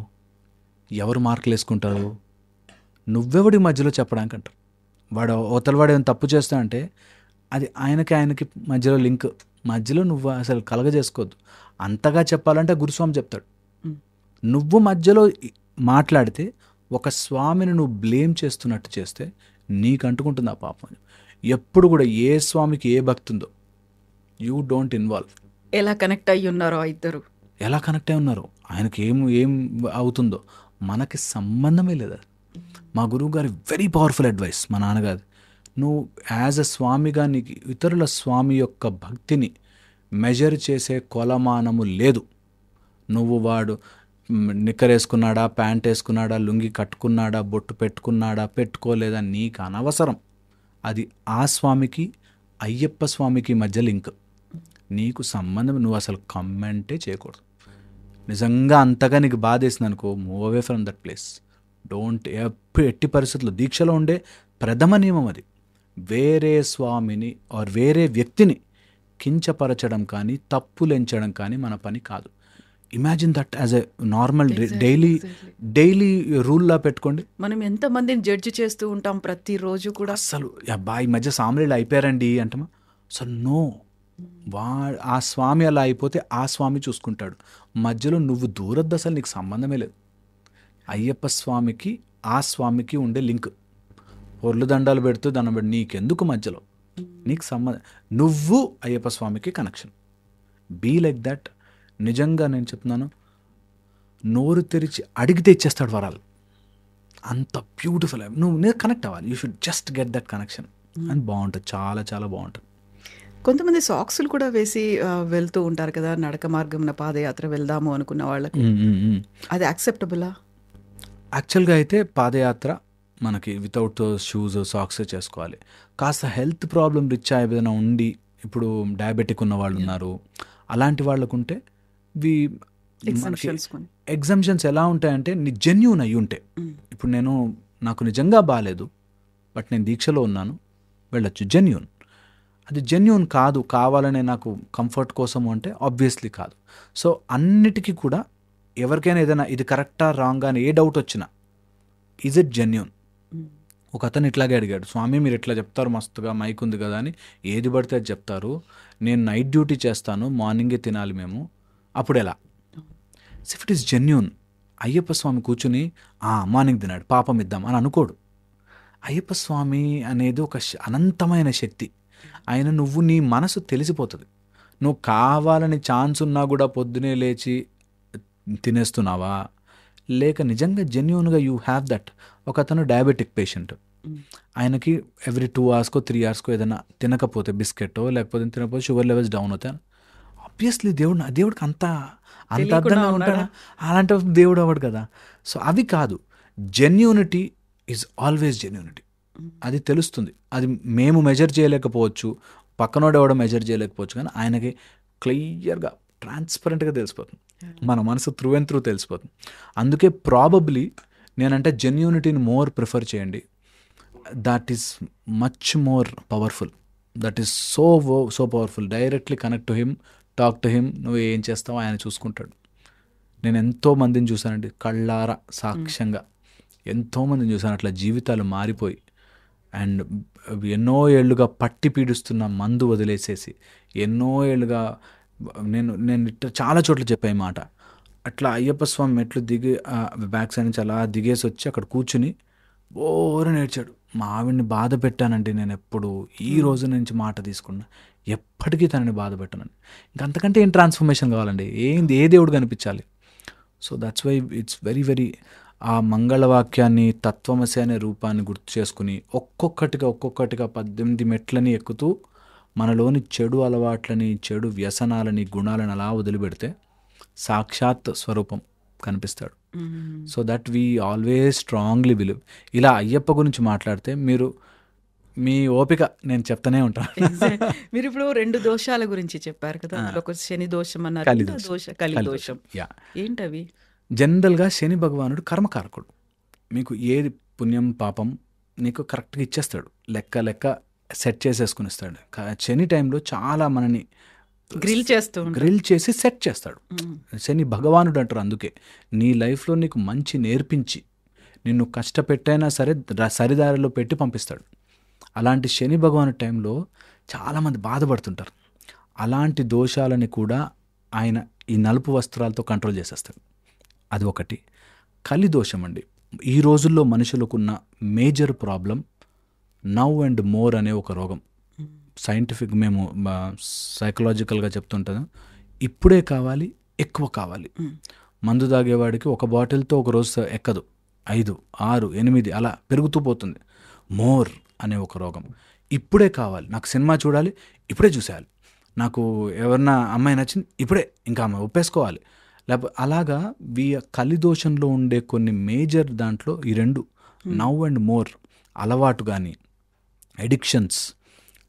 ఎవరు మార్కులు వేసుకుంటారు? నువ్వెవడి మధ్యలో చెప్పడానికి అంటారు. వాడు అవతలవాడు ఏమైనా తప్పు చేస్తా అంటే అది ఆయనకి మధ్యలో లింక్, మధ్యలో నువ్వు అసలు కలగజేసుకోవద్దు. అంతగా చెప్పాలంటే గురుస్వామి చెప్తాడు. నువ్వు మధ్యలో మాట్లాడితే ఒక స్వామిని నువ్వు బ్లేమ్ చేస్తున్నట్టు చేస్తే నీకు అంటుకుంటుంది ఆ పాపం. ఎప్పుడు కూడా ఏ స్వామికి ఏ భక్తి ఉందో యూ డోంట్ ఇన్వాల్వ్. ఎలా కనెక్ట్ అయ్యి ఉన్నారో ఇద్దరు, ఎలా కనెక్ట్ అయి ఉన్నారో, ఆయనకి ఏం అవుతుందో మనకి సంబంధమే లేదు. మా గురువు గారి వెరీ పవర్ఫుల్ అడ్వైస్, మా నాన్నగారు. నువ్వు యాజ్ అ స్వామిగా నీకు ఇతరుల స్వామి యొక్క భక్తిని మెజర్ చేసే కొలమానము లేదు. నువ్వు వాడు నిక్కరేసుకున్నాడా, ప్యాంట్ వేసుకున్నాడా, లుంగి కట్టుకున్నాడా, బొట్టు పెట్టుకున్నాడా, పెట్టుకోలేదా నీకు అనవసరం. అది ఆ స్వామికి అయ్యప్ప స్వామికి మధ్య లింక్. నీకు సంబంధం, నువ్వు అసలు కమెంటే చేయకూడదు. నిజంగా అంతగా నీకు బాధేసింది అనుకో, move away from that place. Don't ఎట్టి పరిస్థితుల్లో. దీక్షలో ఉండే ప్రథమ నియమం అది. వేరే స్వామిని ఆర్ వేరే వ్యక్తిని కించపరచడం కానీ తప్పులెంచడం కానీ మన పని కాదు. Imagine that as a normal daily రూల్లా పెట్టుకోండి. మనం ఎంతమందిని జడ్జి చేస్తూ ఉంటాం ప్రతిరోజు కూడా. అసలు అబ్బా ఈ మధ్య సాములు అయిపోయారండి అంటమా? అసలు నో, ఆ స్వామి అలా అయిపోతే ఆ స్వామి చూసుకుంటాడు. మధ్యలో నువ్వు దూరద్దు, అసలు నీకు సంబంధమే లేదు. అయ్యప్ప స్వామికి ఆ స్వామికి ఉండే లింక్. పొర్లు దండాలు పెడుతూ దండం పెడు, నీకెందుకు మధ్యలో? నీకు సంబంధం, నువ్వు అయ్యప్ప స్వామికి కనెక్షన్. Be like that. నిజంగా నేను చెప్తున్నాను, నోరు తెరిచి అడిగితే ఇచ్చేస్తాడు వరాలు. అంత బ్యూటిఫుల్. నేను కనెక్ట్ అవ్వాలి. You should just get that connection. అని బాగుంటుంది, చాలా చాలా బాగుంటుంది. కొంతమంది సాక్స్లు కూడా వేసి వెళ్తూ ఉంటారు కదా, నడక మార్గం పాదయాత్ర వెళ్దాము అనుకున్న వాళ్ళకి. అది యాక్సెప్టబులా? యాక్చువల్గా అయితే పాదయాత్ర మనకి వితౌట్ షూస్ సాక్స్ చేసుకోవాలి. కాస్త హెల్త్ ప్రాబ్లం రిచ్ ఏదైనా ఉండి, ఇప్పుడు డయాబెటిక్ ఉన్న వాళ్ళు ఉన్నారు, అలాంటి వాళ్ళకుంటే ఎగ్జంప్షన్స్ ఎలా ఉంటాయంటే జెన్యూన్ అయ్యి ఉంటాయి. ఇప్పుడు నాకు నిజంగా బాగాలేదు, బట్ నేను దీక్షలో ఉన్నాను, వెళ్ళొచ్చు, జెన్యూన్. అది జెన్యూన్ కాదు, కావాలనే నాకు కంఫర్ట్ కోసము అంటే ఆబ్వియస్లీ కాదు. సో అన్నిటికీ కూడా ఎవరికైనా ఏదైనా ఇది కరెక్టా రాంగా అని ఏ డౌట్ వచ్చినా, ఈజ్ ఇట్ జెన్యూన్? ఒక అతను ఇట్లాగే అడిగాడు, స్వామి మీరు ఇట్లా చెప్తారు మస్తుగా, మైక్ ఉంది కదా అని ఏది పడితే అది చెప్తారు, నేను నైట్ డ్యూటీ చేస్తాను, మార్నింగే తినాలి మేము, అప్పుడు ఎలా? If it is genuine, Ayyappa Swami కూర్చుని మార్నింగ్ తినాడు పాపం ఇద్దాం అని అనుకోడు. అయ్యప్ప స్వామి అనేది ఒక అనంతమైన శక్తి. ఆయన నువ్వు నీ మనసు తెలిసిపోతుంది. నువ్వు కావాలని ఛాన్స్ ఉన్నా కూడా పొద్దునే లేచి తినేస్తున్నావా, లేక నిజంగా జెన్యూన్గా యూ హ్యావ్ దట్. ఒక అతను డయాబెటిక్ పేషెంట్, ఆయనకి ఎవ్రీ 2 hours 3 hours ఏదైనా తినకపోతే, బిస్కెట్టో లేకపోతే తినకపోతే షుగర్ లెవెల్స్ డౌన్ అవుతాయి. ఆబ్వియస్లీ దేవుడికి అంత అర్థంగా ఉంటాడా? అలాంటి దేవుడు అవ్వడు కదా. సో అవి కాదు, జెన్యూనిటీ ఈజ్ ఆల్వేస్ జెన్యూనిటీ. అది తెలుస్తుంది. అది మేము మెజర్ చేయలేకపోవచ్చు, పక్కనోడు ఎవడో మెజర్ చేయలేకపోవచ్చు, కానీ ఆయనకి క్లియర్గా ట్రాన్స్పరెంట్గా తెలిసిపోతుంది. మన మనసు త్రూ అండ్ త్రూ తెలిసిపోతుంది. అందుకే ప్రాబబ్లీ నేనంటే జెన్యూనిటీని మోర్ ప్రిఫర్ చేయండి. That is much more powerful. That is so powerful. Directly connect to him, talk to him. నువ్వు ఏం చేస్తావో ఆయన చూసుకుంటాడు. నేను ఎంతోమందిని చూశానండి, కళ్ళారా సాక్ష్యంగా ఎంతోమందిని చూశాను అట్లా జీవితాలు మారిపోయి, అండ్ ఎన్నో ఏళ్ళుగా పట్టి పీడిస్తున్న మందు వదిలేసేసి, ఎన్నో ఏళ్ళుగా నేను చాలా చోట్ల చెప్పాయి మాట, అట్లా అయ్యప్ప స్వామి మెట్లు దిగి బ్యాక్ సైడ్ నుంచి అలా దిగేసి వచ్చి అక్కడ కూర్చుని బోరని ఏడ్చాడు. మా ఆవిడ్ని బాధ పెట్టానండి నేను ఎప్పుడు, ఈ రోజు నుంచి మాట తీసుకున్నా, ఎప్పటికీ తనని బాధ పెట్టానండి. ఇంకంతకంటే ఏం ట్రాన్స్ఫర్మేషన్ కావాలండి? ఏ దేవుడు కనిపించాలి? So that's why it's very very ఆ మంగళవాక్యాన్ని, తత్వమసి అనే రూపాన్ని గుర్తు చేసుకుని ఒక్కొక్కటిగా 18 మెట్లని ఎక్కుతూ మనలోని చెడు అలవాట్లని, చెడు వ్యసనాలని, గుణాలను అలా వదిలిపెడితే సాక్షాత్ స్వరూపం కనిపిస్తాడు. So that we always strongly believe. ఇలా అయ్యప్ప గురించి మాట్లాడితే మీరు మీ ఓపిక నేను చెప్తానే ఉంటాను. మీరు ఇప్పుడు 2 దోషాల గురించి చెప్పారు కదా, ఒక శని దోషం అన్నారు, కలి దోషం. ఏంటవి? జనరల్గా శని భగవానుడు కర్మకారకుడు. మీకు ఏది పుణ్యం పాపం నీకు కరెక్ట్గా ఇచ్చేస్తాడు, లెక్క సెట్ చేసేసుకుని ఇస్తాడు. శని టైంలో చాలా మనని గ్రిల్ చేసి సెట్ చేస్తాడు. శని భగవానుడు అంటారు. అందుకే నీ లైఫ్లో నీకు మంచి నేర్పించి నిన్ను కష్టపెట్టైనా సరే సరిదారిలో పెట్టి పంపిస్తాడు. అలాంటి శని భగవాను టైంలో చాలామంది బాధపడుతుంటారు. అలాంటి దోషాలని కూడా ఆయన ఈ నలుపు వస్త్రాలతో కంట్రోల్ చేసేస్తాడు. అది ఒకటి. కలి దోషం అండి. ఈ రోజుల్లో మనుషులకున్న major problem now and more అనే ఒక రోగం. సైంటిఫిక్ మేము సైకలాజికల్గా చెప్తుంటాం, ఇప్పుడే కావాలి, ఎక్కువ కావాలి. మందు తాగేవాడికి ఒక బాటిల్తో ఒక రోజు ఎక్కదు, 5, 6, 8 అలా పెరుగుతూ పోతుంది. మోర్ అనే ఒక రోగం. ఇప్పుడే కావాలి, నాకు సినిమా చూడాలి, ఇప్పుడే చూసేయాలి, నాకు ఎవరన్నా అమ్మాయి నచ్చింది ఇప్పుడే, ఇంకా ఆమె ఒప్పేసుకోవాలి. లేకపోతే అలాగా కలిదోషంలో ఉండే కొన్ని మేజర్ దాంట్లో ఈ 2 నవ్ అండ్ మోర్ అలవాటు కానీ, ఎడిక్షన్స్,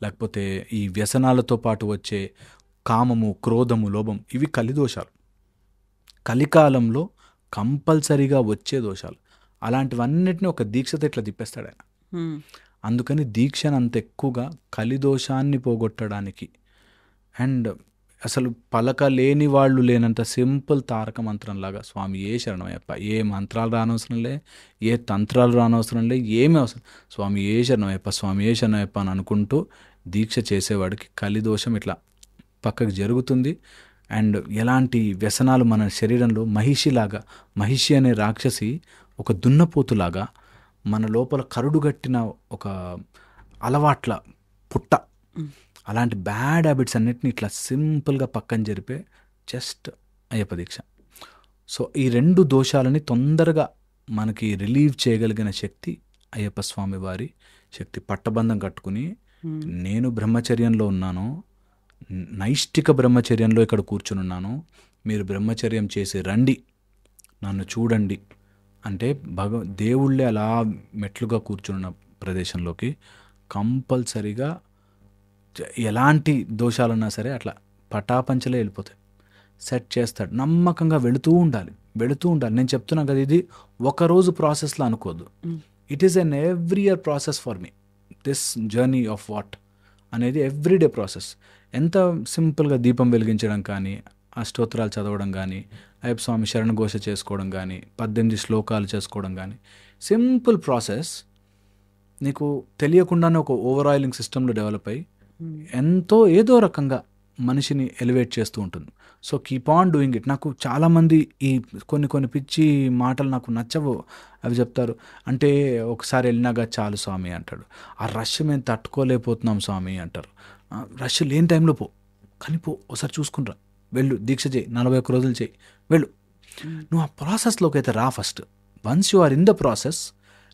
లేకపోతే ఈ వ్యసనాలతో పాటు వచ్చే కామము, క్రోధము, లోభం, ఇవి కలిదోషాలు. కలికాలంలో కంపల్సరీగా వచ్చే దోషాలు. అలాంటివన్నిటిని ఒక దీక్షతో ఇట్లా తిప్పేస్తాడు ఆయన. అందుకని దీక్షను అంత ఎక్కువగా కలిదోషాన్ని పోగొట్టడానికి, అండ్ అసలు పలకలేని వాళ్ళు లేనంత సింపుల్ తారక మంత్రంలాగా స్వామి ఏ శరణమయ్యప్ప, ఏ మంత్రాలు రానవసరం లే, ఏ తంత్రాలు రానవసరం లే, ఏమీ అవసరం, స్వామి ఏ శరణమయ్యప్ప, స్వామి ఏ శరణమయ్యప్ప అని అనుకుంటూ దీక్ష చేసేవాడికి కలిదోషం ఇట్లా పక్కకు జరుగుతుంది. అండ్ ఎలాంటి వ్యసనాలు మన శరీరంలో మహిషి అనే రాక్షసి ఒక దున్నపోతులాగా మన లోపల కరుడుగట్టిన ఒక అలవాట్ల పుట్ట, అలాంటి బ్యాడ్ హ్యాబిట్స్ అన్నిటిని ఇట్లా సింపుల్గా పక్కన జరిపే జస్ట్ అయ్యప్ప దీక్ష. సో ఈ 2 దోషాలని తొందరగా మనకి రిలీవ్ చేయగలిగిన శక్తి అయ్యప్ప స్వామి వారి శక్తి. పట్టబంధం కట్టుకుని నేను బ్రహ్మచర్యంలో ఉన్నాను, నైష్టిక బ్రహ్మచర్యంలో ఇక్కడ కూర్చుని ఉన్నాను, మీరు బ్రహ్మచర్యం చేసి రండి, నన్ను చూడండి అంటే దేవుళ్ళే అలా మెట్లుగా కూర్చున్న ప్రదేశంలోకి కంపల్సరీగా ఎలాంటి దోషాలున్నా సరే అట్లా పటాపంచలే వెళ్ళిపోతాయి. సెట్ చేస్తాడు. నమ్మకంగా వెళుతూ ఉండాలి. నేను చెప్తున్నాను కదా, ఇది ఒకరోజు ప్రాసెస్లో అనుకోద్దు. It is an every year process for me. This journey of what అనేది ఎవ్రీడే ప్రాసెస్. ఎంత సింపుల్గా దీపం వెలిగించడం కానీ, అష్టోత్తరాలు చదవడం కానీ, అయ్యప్ప స్వామి శరణఘోష చేసుకోవడం కానీ, 18 శ్లోకాలు చేసుకోవడం కానీ, సింపుల్ ప్రాసెస్ నీకు తెలియకుండానే ఒక ఓవర్ ఆయిలింగ్ సిస్టంలో డెవలప్ అయ్యి ఎంతో ఏదో రకంగా మనిషిని ఎలివేట్ చేస్తూ ఉంటుంది. So keep on doing it. నాకు చాలామంది ఈ కొన్ని పిచ్చి మాటలు నాకు నచ్చవు. అవి చెప్తారు, అంటే ఒకసారి వెళ్ళినాగా చాలు స్వామి అంటాడు, ఆ రష్ మేము తట్టుకోలేకపోతున్నాం స్వామి అంటారు. రష్ లేని టైంలో కానీ ఒకసారి చూసుకునిరా, వెళ్ళు, దీక్ష చేయి, 41 రోజులు చేయి, వెళ్ళు. నువ్వు ఆ ప్రాసెస్లోకి అయితే రా first. Once you are in the process,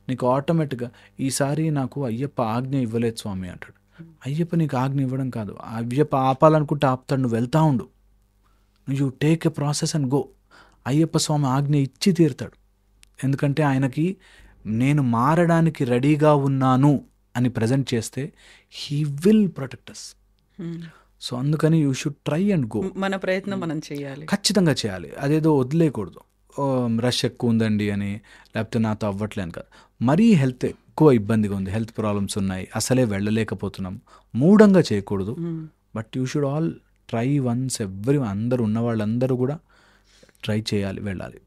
నీకు ఆటోమేటిక్గా ఈసారి నాకు అయ్యప్ప ఆజ్ఞ ఇవ్వలేదు స్వామి అంటాడు. అయ్యప్ప నీకు ఆజ్ఞ ఇవ్వడం కాదు, అయ్యప్ప ఆపాలనుకుంటే ఆపుతాడు, నువ్వు వెళ్తా ఉండు. You take a process and go. Ayyappa Swami ఆజ్ఞ ఇచ్చి తీరుతాడు. ఎందుకంటే ఆయనకి నేను మారడానికి రెడీగా ఉన్నాను అని ప్రజెంట్ చేస్తే he will protect us. So అందుకని you should try and go. మన ప్రయత్నం మనం చేయాలి, ఖచ్చితంగా చేయాలి. అదేదో వదిలేయకూడదు, రష్ ఎక్కువ ఉందండి అని, లేకపోతే నాతో అవ్వట్లేను కాదు. మరీ హెల్త్ ఎక్కువ ఇబ్బందిగా ఉంది, హెల్త్ ప్రాబ్లమ్స్ ఉన్నాయి, అసలే వెళ్ళలేకపోతున్నాం, మూఢంగా చేయకూడదు. But you should all try once. అందరూ ఉన్న వాళ్ళందరూ కూడా ట్రై చేయాలి, వెళ్ళాలి.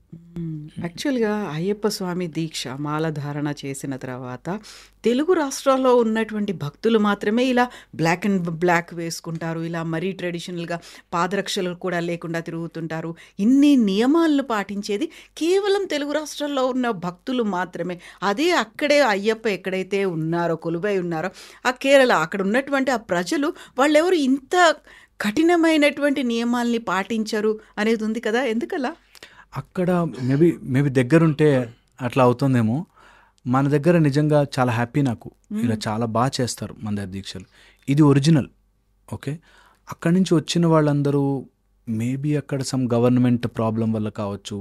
యాక్చువల్గా అయ్యప్ప స్వామి దీక్ష మాలధారణ చేసిన తర్వాత తెలుగు రాష్ట్రాల్లో ఉన్నటువంటి భక్తులు మాత్రమే ఇలా బ్లాక్ అండ్ బ్లాక్ వేసుకుంటారు, ఇలా మరీ ట్రెడిషనల్గా పాదరక్షలు కూడా లేకుండా తిరుగుతుంటారు. ఇన్ని నియమాలను పాటించేది కేవలం తెలుగు రాష్ట్రాల్లో ఉన్న భక్తులు మాత్రమే. అదే అక్కడే అయ్యప్ప ఎక్కడైతే ఉన్నారో, కొలువై ఉన్నారో ఆ కేరళ, అక్కడ ఉన్నటువంటి ఆ ప్రజలు వాళ్ళెవరు ఇంత కఠినమైనటువంటి నియమాల్ని పాటించరు అనేది ఉంది కదా, ఎందుకలా? అక్కడ మేబీ దగ్గరుంటే అట్లా అవుతుందేమో. మన దగ్గర నిజంగా చాలా హ్యాపీ నాకు, ఇలా చాలా బాగా చేస్తారు మన దగ్గర దీక్షలు. ఇది ఒరిజినల్. ఓకే, అక్కడి నుంచి వచ్చిన వాళ్ళందరూ మేబీ అక్కడ సమ్ గవర్నమెంట్ ప్రాబ్లం వల్ల కావచ్చు,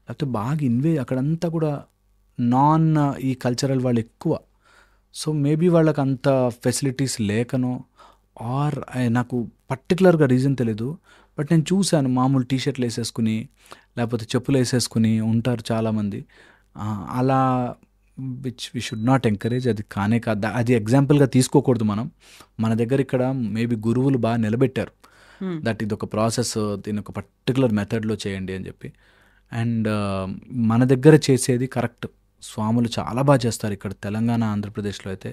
లేకపోతే బాగా అక్కడంతా కూడా నాన్ ఈ కల్చరల్ వాళ్ళు ఎక్కువ. సో మేబీ వాళ్ళకి అంత ఫెసిలిటీస్ లేకనో, ఆర్ నాకు పర్టికులర్గా రీజన్ తెలీదు. బట్ నేను చూశాను మామూలు టీషర్ట్లు వేసేసుకుని లేకపోతే చెప్పులు వేసేసుకుని ఉంటారు చాలామంది. అలా which we should not encourage. అది కానే కాదు, అది ఎగ్జాంపుల్గా తీసుకోకూడదు మనం. మన దగ్గర ఇక్కడ మేబీ గురువులు బాగా నిలబెట్టారు దట్ ఇది ఒక ప్రాసెస్, దీని ఒక పర్టికులర్ మెథడ్లో చేయండి అని చెప్పి. అండ్ మన దగ్గర చేసేది కరెక్ట్. స్వాములు చాలా బాగా చేస్తారు ఇక్కడ తెలంగాణ, ఆంధ్రప్రదేశ్లో అయితే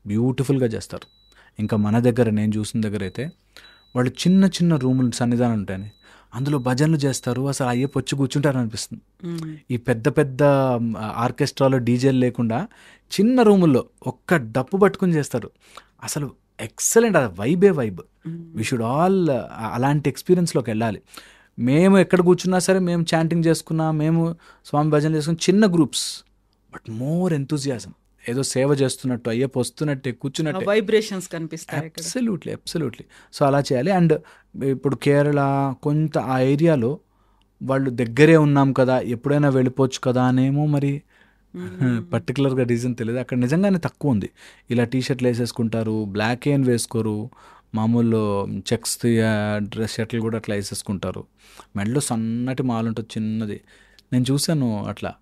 బ్యూటిఫుల్గా చేస్తారు. ఇంకా మన దగ్గర నేను చూసిన దగ్గర అయితే వాళ్ళు చిన్న చిన్న రూములు సన్నిధానం ఉంటాయని అందులో భజనలు చేస్తారు. అసలు అయ్యప్ప వచ్చి కూర్చుంటారు అనిపిస్తుంది. ఈ పెద్ద పెద్ద ఆర్కెస్ట్రాలో డీజేలు లేకుండా చిన్న రూముల్లో ఒక్క డప్పు పట్టుకుని చేస్తారు. అసలు ఎక్సలెంట్, అది వైబే వైబ్. వి షుడ్ ఆల్ అలాంటి ఎక్స్పీరియన్స్లోకి వెళ్ళాలి. మేము ఎక్కడ కూర్చున్నా సరే, మేము చాంటింగ్ చేసుకున్నా, మేము స్వామి భజన చేసుకున్న చిన్న గ్రూప్స్, బట్ మోర్ ఎంతూజియాజం. ఏదో సేవ చేస్తున్నట్టు, అయ్యప్ప వస్తున్నట్టే, కూర్చున్నట్టు వైబ్రేషన్స్ కనిపిస్తాయి. అబ్సల్యూట్లీ. సో అలా చేయాలి. అండ్ ఇప్పుడు కేరళ కొంత ఆ ఏరియాలో వాళ్ళు దగ్గరే ఉన్నాం కదా, ఎప్పుడైనా వెళ్ళిపోవచ్చు కదా అనేమో మరి పర్టికులర్గా రీజన్ తెలియదు. అక్కడ నిజంగానే తక్కువ ఉంది. ఇలా టీషర్ట్లు వేసేసుకుంటారు, బ్లాక్ ఏం వేసుకోరు, మామూలు చెక్స్ డ్రెస్ షర్ట్లు కూడా అట్లా వేసేసుకుంటారు. మెడలో సన్నటి మాల ఉంటుంది చిన్నది. నేను చూశాను అట్లా.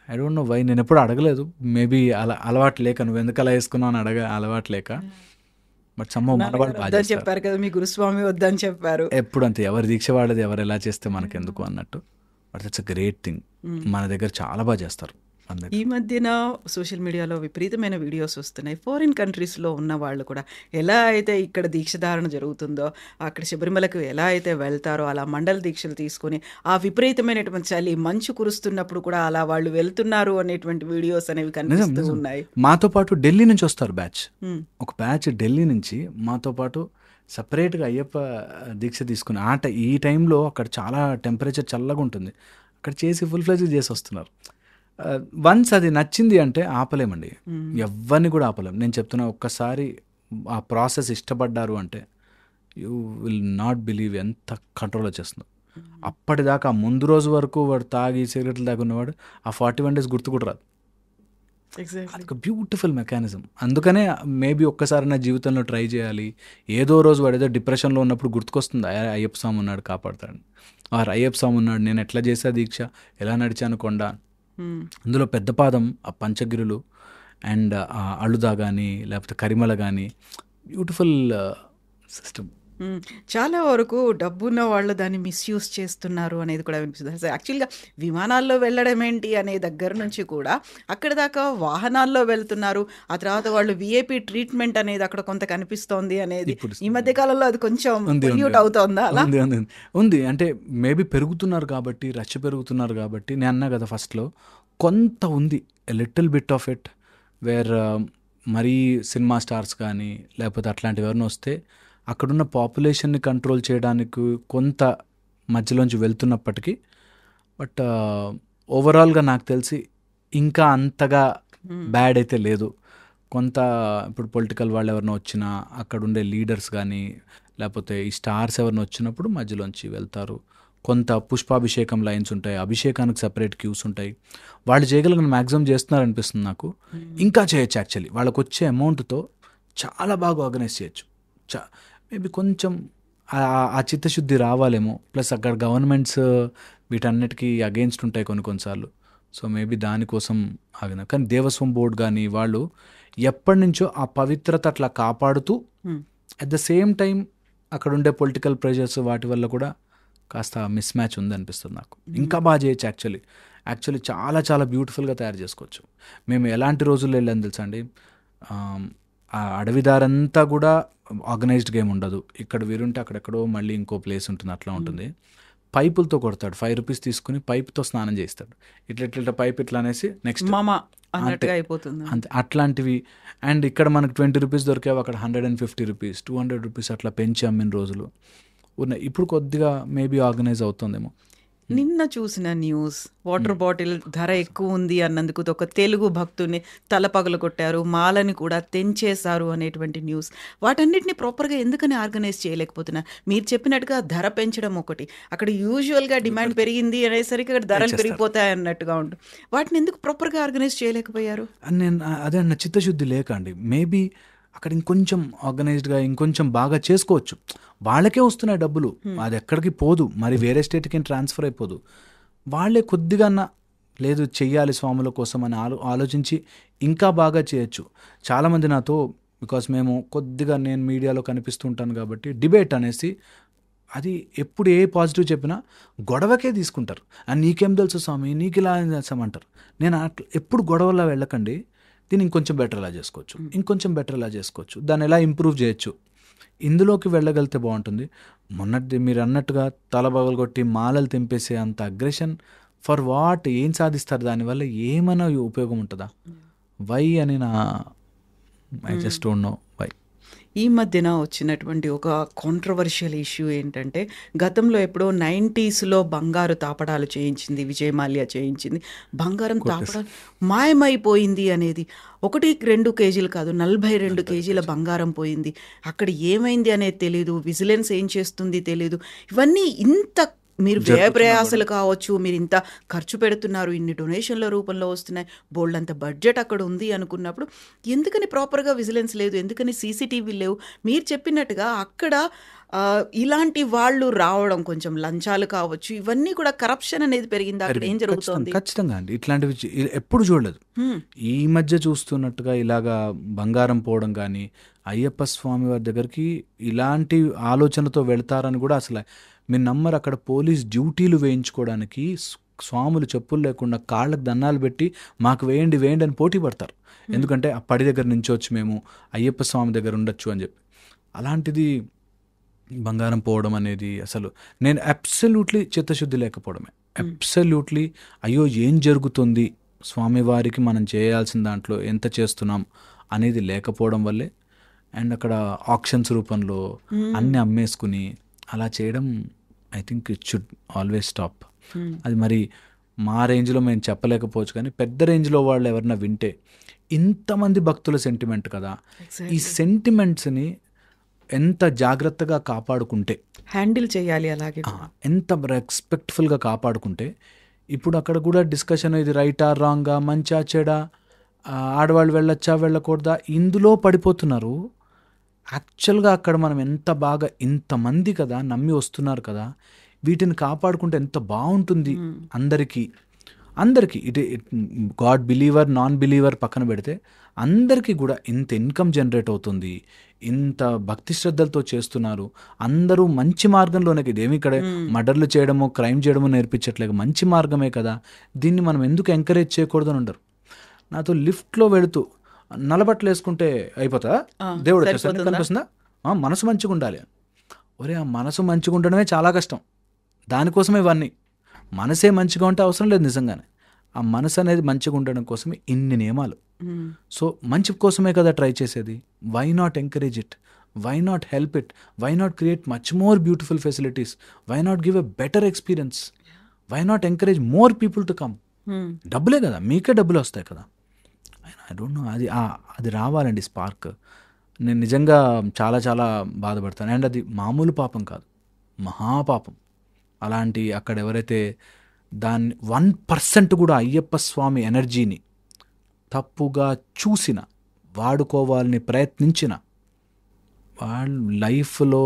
ఐ డోంట్ నో వై, నేను ఎప్పుడు అడగలేదు. మేబీ అలా అలవాటు లేక, నువ్వు ఎందుకు అలా వేసుకున్నావు అని అలవాటు లేక. బట్ సమ్మ మనవాళ్ళు బాగా చెప్పారు కదా, మీ గురుస్వామి వద్దని చెప్పారు. ఎప్పుడు అంతే, ఎవరి దీక్ష వాళ్ళది, ఎవరు ఎలా చేస్తే మనకెందుకు అన్నట్టు. But that's a great thing. మన దగ్గర చాలా బాగా చేస్తారు. ఈ మధ్యన సోషల్ మీడియాలో విపరీతమైన వీడియోస్ వస్తున్నాయి. ఫారిన్ కంట్రీస్లో ఉన్న వాళ్ళు కూడా ఎలా అయితే ఇక్కడ దీక్షధారణ జరుగుతుందో, అక్కడ శబరిమలకు ఎలా అయితే వెళ్తారో అలా మండల దీక్షలు తీసుకొని ఆ విపరీతమైనటువంటి చలి, మంచు కురుస్తున్నప్పుడు కూడా అలా వాళ్ళు వెళ్తున్నారు అనేటువంటి వీడియోస్ అనేవి కనిపిస్తూ ఉన్నాయి. మాతో పాటు ఢిల్లీ నుంచి వస్తారు బ్యాచ్, ఒక బ్యాచ్ ఢిల్లీ నుంచి మాతో పాటు సపరేట్గా అయ్యప్ప దీక్ష తీసుకుని. ఈ టైంలో అక్కడ చాలా టెంపరేచర్ చల్లగా ఉంటుంది, అక్కడ చేసి ఫుల్ ఫ్లెజ్ చేసి వస్తున్నారు. వన్స్ అది నచ్చింది అంటే ఆపలేమండి, ఎవరిని కూడా ఆపలేం. నేను చెప్తున్నా, ఒక్కసారి ఆ ప్రాసెస్ ఇష్టపడ్డారు అంటే యూ విల్ నాట్ బిలీవ్ ఎంత కంట్రోల్ వచ్చేస్తుందో. అప్పటిదాకా ముందు రోజు వరకు వాడు తాగి సిగరెట్లు తాగున్నవాడు ఆ 41 days గుర్తు కూడా రాదు. అదొక బ్యూటిఫుల్ మెకానిజం. అందుకనే మేబీ ఒక్కసారి నా జీవితంలో ట్రై చేయాలి. ఏదో రోజు వాడు ఏదో డిప్రెషన్లో ఉన్నప్పుడు గుర్తుకొస్తుంది, అయ్యప్ప స్వామి ఉన్నాడు కాపాడుతాడు, అయ్యప్ప స్వామి ఉన్నాడు, నేను ఎట్లా చేసా దీక్ష, ఎలా నడిచాను కొండ. అందులో పెద్ద పాదం, ఆ పంచగిరులు అండ్ అళుదా కానీ లేకపోతే కరిమల కానీ, బ్యూటిఫుల్ సిస్టమ్. చాలా వరకు డబ్బున్న వాళ్ళు దాన్ని మిస్యూజ్ చేస్తున్నారు అనేది కూడా వినిపిస్తుంది. యాక్చువల్గా విమానాల్లో వెళ్ళడం ఏంటి అనే దగ్గర నుంచి కూడా అక్కడ దాకా వాహనాల్లో వెళ్తున్నారు. ఆ తర్వాత వాళ్ళు విఐపి ట్రీట్మెంట్ అనేది అక్కడ కొంత కనిపిస్తోంది అనేది ఈ మధ్య కాలంలో అది కొంచెం పొల్యూట్ అవుతోందా? ఉంది అంటే మేబీ పెరుగుతున్నారు కాబట్టి, రష్ పెరుగుతున్నారు కాబట్టి. నేను అన్నా కదా ఫస్ట్లో, కొంత ఉంది little bit of it where మరీ సినిమా స్టార్స్ కానీ లేకపోతే అట్లాంటివి ఎవరిని వస్తే అక్కడున్న పాపులేషన్ని కంట్రోల్ చేయడానికి కొంత మధ్యలోంచి వెళ్తున్నప్పటికీ, బట్ ఓవరాల్గా నాకు తెలిసి ఇంకా అంతగా బ్యాడ్ అయితే లేదు. కొంత ఇప్పుడు పొలిటికల్ వాళ్ళు ఎవరైనా వచ్చినా, అక్కడ ఉండే లీడర్స్ కానీ లేకపోతే ఈ స్టార్స్ ఎవరైనా వచ్చినప్పుడు మధ్యలోంచి వెళ్తారు. కొంత పుష్పాభిషేకం లైన్స్ ఉంటాయి, అభిషేకానికి సపరేట్ క్యూస్ ఉంటాయి. వాళ్ళు చేయగలిగిన మ్యాక్సిమం చేస్తున్నారు అనిపిస్తుంది నాకు. ఇంకా చేయొచ్చు యాక్చువల్లీ, వాళ్ళకు వచ్చే అమౌంట్తో చాలా బాగా ఆర్గనైజ్ చేయొచ్చు. మేబీ కొంచెం ఆ చిత్తశుద్ధి రావాలేమో. ప్లస్ అక్కడ గవర్నమెంట్స్ వీటన్నిటికీ అగెయిన్స్ట్ ఉంటాయి కొన్నిసార్లు. సో మేబీ దానికోసం ఆగిన. కానీ దేవస్వం బోర్డు కానీ వాళ్ళు ఎప్పటి నుంచో ఆ పవిత్రత అట్లా కాపాడుతూ అట్ ద సేమ్ టైం అక్కడ ఉండే పొలిటికల్ ప్రెషర్స్ వాటి వల్ల కూడా కాస్త మిస్ మ్యాచ్ ఉందనిపిస్తుంది నాకు. ఇంకా బాగా చేయొచ్చు యాక్చువల్లీ చాలా చాలా బ్యూటిఫుల్గా తయారు చేసుకోవచ్చు. మేము ఎలాంటి రోజుల్లో వెళ్ళాను తెలుసా అండి, ఆ అడవిదారంతా కూడా ఆర్గనైజ్డ్ గేమ్ ఉండదు. ఇక్కడ వీరుంటే అక్కడెక్కడో మళ్ళీ ఇంకో ప్లేస్ ఉంటుంది, అట్లా ఉంటుంది. పైపులతో కొడతాడు, 5 రూపీస్ తీసుకుని పైప్తో స్నానం చేస్తాడు. ఇట్లా పైప్ ఇట్లా అనేసి నెక్స్ట్ మామ అన్నట్టుగా అయిపోతుంది. అంతే అట్లాంటివి. అండ్ ఇక్కడ మనకు 20 రూపీస్ దొరికేవి, అక్కడ 150 రూపీస్ 200 రూపీస్ అట్లా పెంచి అమ్మిన రోజులు ఉన్నాయి. ఇప్పుడు కొద్దిగా మేబీ ఆర్గనైజ్ అవుతుందేమో. నిన్న చూసిన న్యూస్, వాటర్ బాటిల్ ధర ఎక్కువ ఉంది అన్నందుకు ఒక తెలుగు భక్తుని తల పగలు కొట్టారు, మాలని కూడా తెంచేశారు అనేటువంటి న్యూస్. వాటన్నిటిని ప్రాపర్గా ఎందుకని ఆర్గనైజ్ చేయలేకపోతున్నా? మీరు చెప్పినట్టుగా ధర పెంచడం ఒకటి, అక్కడ యూజువల్గా డిమాండ్ పెరిగింది అనేసరికి అక్కడ ధరలు పెరిగిపోతాయి అన్నట్టుగా ఉంటుంది. వాటిని ఎందుకు ప్రాపర్గా ఆర్గనైజ్ చేయలేకపోయారు? నేను అదే అన్న, చిత్తశుద్ధి లేక అండి. మేబీ అక్కడ ఇంకొంచెం ఆర్గనైజ్డ్గా ఇంకొంచెం బాగా చేసుకోవచ్చు. వాళ్ళకే వస్తున్నాయి డబ్బులు, అది ఎక్కడికి పోదు, మరి వేరే స్టేట్కి ట్రాన్స్ఫర్ అయిపోదు. వాళ్ళే కొద్దిగా లేదు చెయ్యాలి స్వాముల కోసం అని ఆలోచించి ఇంకా బాగా చేయొచ్చు. చాలామంది నాతో, బికాస్ మేము కొద్దిగా నేను మీడియాలో కనిపిస్తుంటాను కాబట్టి, డిబేట్ అనేసి అది ఎప్పుడు ఏ పాజిటివ్ చెప్పినా గొడవకే తీసుకుంటారు. నీకేం తెలుసు స్వామి, నీకు ఇలా చేస్తామంటారు. నేను అట్లా ఎప్పుడు గొడవలా వెళ్ళకండి, దీన్ని ఇంకొంచెం బెటర్ ఎలా చేసుకోవచ్చు, ఇంకొంచెం బెటర్ ఎలా చేసుకోవచ్చు, దాన్ని ఎలా ఇంప్రూవ్ చేయొచ్చు, ఇందులోకి వెళ్ళగలిగితే బాగుంటుంది. మొన్నటి మీరు అన్నట్టుగా తలబగలు కొట్టి మాలలు తెంపేసే అంత అగ్రెషన్ ఫర్ వాట్? ఏం సాధిస్తారు దానివల్ల? ఏమైనా ఉపయోగం ఉంటుందా? వై అని I just don't know why. ఈ మధ్యన వచ్చినటువంటి ఒక కాంట్రవర్షియల్ ఇష్యూ ఏంటంటే, గతంలో ఎప్పుడో 90s బంగారు తాపడాలు చేయించింది, విజయ్ మాల్యా చేయించింది, బంగారం తాపడాలు మాయమైపోయింది అనేది. 1-2 కేజీలు కాదు, 42 కేజీల బంగారం పోయింది. అక్కడ ఏమైంది అనేది తెలీదు, విజిలెన్స్ ఏం చేస్తుంది తెలీదు. ఇవన్నీ ఇంత మీరు వ్యయ ప్రయాసాలు కావచ్చు, మీరు ఇంత ఖర్చు పెడుతున్నారు, ఇన్ని డొనేషన్ల రూపంలో వస్తున్నాయి, బోల్డ్ అంత బడ్జెట్ అక్కడ ఉంది అనుకున్నప్పుడు ఎందుకని ప్రాపర్గా విజిలెన్స్ లేదు, ఎందుకని సీసీటీవీ లేవు? మీరు చెప్పినట్టుగా అక్కడ ఇలాంటి వాళ్ళు రావడం, కొంచెం లంచాలు కావచ్చు, ఇవన్నీ కూడా కరప్షన్ అనేది పెరిగింది. అక్కడ ఏం జరుగుతుంది? ఖచ్చితంగా అండి, ఇట్లాంటివి ఎప్పుడు చూడలేదు. ఈ మధ్య చూస్తున్నట్టుగా ఇలాగా బంగారం పోవడం కానీ, అయ్యప్ప స్వామి వారి దగ్గరికి ఇలాంటి ఆలోచనతో వెళ్తారని కూడా అసలు మీరు నమ్మరు. అక్కడ పోలీస్ డ్యూటీలు వేయించుకోవడానికి స్వాములు చెప్పులు లేకుండా కాళ్ళకు దండాలు పెట్టి మాకు వేయండి వేయండి అని పోటీ పడతారు. ఎందుకంటే ఆ పడి దగ్గర నుంచి వచ్చి మేము అయ్యప్ప స్వామి దగ్గర ఉండొచ్చు అని చెప్పి. అలాంటిది బంగారం పోవడం అనేది అసలు నేను అబ్సల్యూట్లీ చిత్తశుద్ధి లేకపోవడమే, అబ్సల్యూట్లీ అయ్యో ఏం జరుగుతుంది, స్వామివారికి మనం చేయాల్సిన దాంట్లో ఎంత చేస్తున్నాం అనేది లేకపోవడం వల్లే. అండ్ అక్కడ ఆక్షన్స్ రూపంలో అన్నీ అమ్మేసుకుని అలా చేయడం, I think it should always stop. అది మరి మా రేంజ్లో మేము చెప్పలేకపోవచ్చు, కానీ పెద్ద రేంజ్లో వాళ్ళు ఎవరన్నా వింటే, ఇంతమంది భక్తుల సెంటిమెంట్ కదా, ఈ సెంటిమెంట్స్ని ఎంత జాగ్రత్తగా కాపాడుకుంటే, హ్యాండిల్ చేయాలి, అలాగే ఎంత రెస్పెక్ట్ఫుల్గా కాపాడుకుంటే. ఇప్పుడు అక్కడ కూడా డిస్కషన్, ఇది రైటా రాంగా, మంచా చెడా, ఆడవాళ్ళు వెళ్ళొచ్చా వెళ్ళకూడదా, ఇందులో పడిపోతున్నారు. యాక్చువల్గా అక్కడ మనం ఎంత బాగా, ఇంతమంది కదా నమ్మి వస్తున్నారు కదా, వీటిని కాపాడుకుంటే ఎంత బాగుంటుంది అందరికీ. ఇటు గాడ్ బిలీవర్ నాన్ బిలీవర్ పక్కన పెడితే అందరికీ కూడా ఇంత ఇన్కమ్ జనరేట్ అవుతుంది, ఇంత భక్తి శ్రద్ధలతో చేస్తున్నారు, అందరూ మంచి మార్గంలోనే. ఇదేమి ఇక్కడ మర్డర్లు చేయడమో క్రైమ్ చేయడమో నేర్పించట్లేదు, మంచి మార్గమే కదా, దీన్ని మనం ఎందుకు ఎంకరేజ్ చేయకూడదని ఉండరు. నాతో లిఫ్ట్లో వెళుతూ నల్లబట్టలు వేసుకుంటే అయిపోతా, దేవుడు కనిపిస్తుందా, మనసు మంచిగా ఉండాలి. ఒరే ఆ మనసు మంచిగా ఉండడమే చాలా కష్టం, దానికోసమే ఇవన్నీ. మనసే మంచిగా ఉంటే అవసరం లేదు నిజంగానే, ఆ మనసు అనేది మంచిగా ఉండడం కోసమే ఇన్ని నియమాలు. సో మంచి కోసమే కదా ట్రై చేసేది. Why not encourage it, why not help it, why not create much more beautiful facilities, why not give a better experience, why not encourage more people to come. డబ్బులే కదా, మీకే డబ్బులు వస్తాయి కదా. ఐ డోంట్ నో, అది రావాలండి spark. నేను నిజంగా చాలా చాలా బాధపడతాను. అండ్ అది మామూలు పాపం కాదు, మహాపాపం. అలాంటి అక్కడ ఎవరైతే దాన్ని 1% కూడా అయ్యప్ప స్వామి ఎనర్జీని తప్పుగా చూసిన, వాడుకోవాలని ప్రయత్నించిన వాళ్ళు లైఫ్లో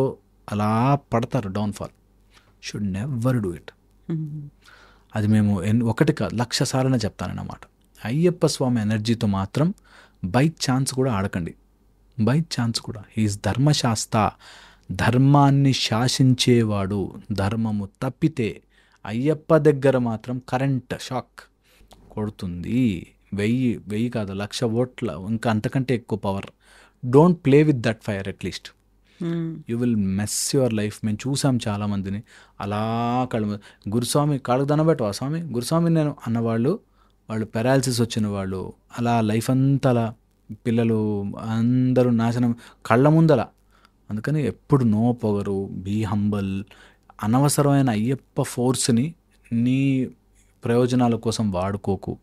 అలా పడతారు, downfall. Should never do it. అది మేము ఒకటి కాదు 1,00,000 సార్లు చెప్తానన్నమాట. అయ్యప్ప స్వామి ఎనర్జీతో మాత్రం బై ఛాన్స్ కూడా ఆడకండి, బై ఛాన్స్ కూడా. హీఈస్ ధర్మశాస్త్ర, ధర్మాన్ని శాసించేవాడు ధర్మము తప్పితే అయ్యప్ప దగ్గర మాత్రం కరెంట్ షాక్ కొడుతుంది. 1000 కాదు 1,00,000 ఓట్ల ఇంకా అంతకంటే ఎక్కువ power. Don't play with that fire at least. You will mess your life. మేము చూసాం చాలామందిని అలా గురుస్వామి కాళ్ళకు దండబెట్టవా స్వామి గురుస్వామి నేను అన్నవాళ్ళు, వాళ్ళు పెరాలసిస్ వచ్చిన వాళ్ళు, అలా లైఫ్ అంతా అలా పిల్లలు అందరూ నాశనం కళ్ళ ముందల. అందుకని ఎప్పుడు నో పొగరు, బీ హంబల్. అనవసరమైన అయ్యప్ప ఫోర్స్ని నీ ప్రయోజనాల కోసం వాడుకోకు.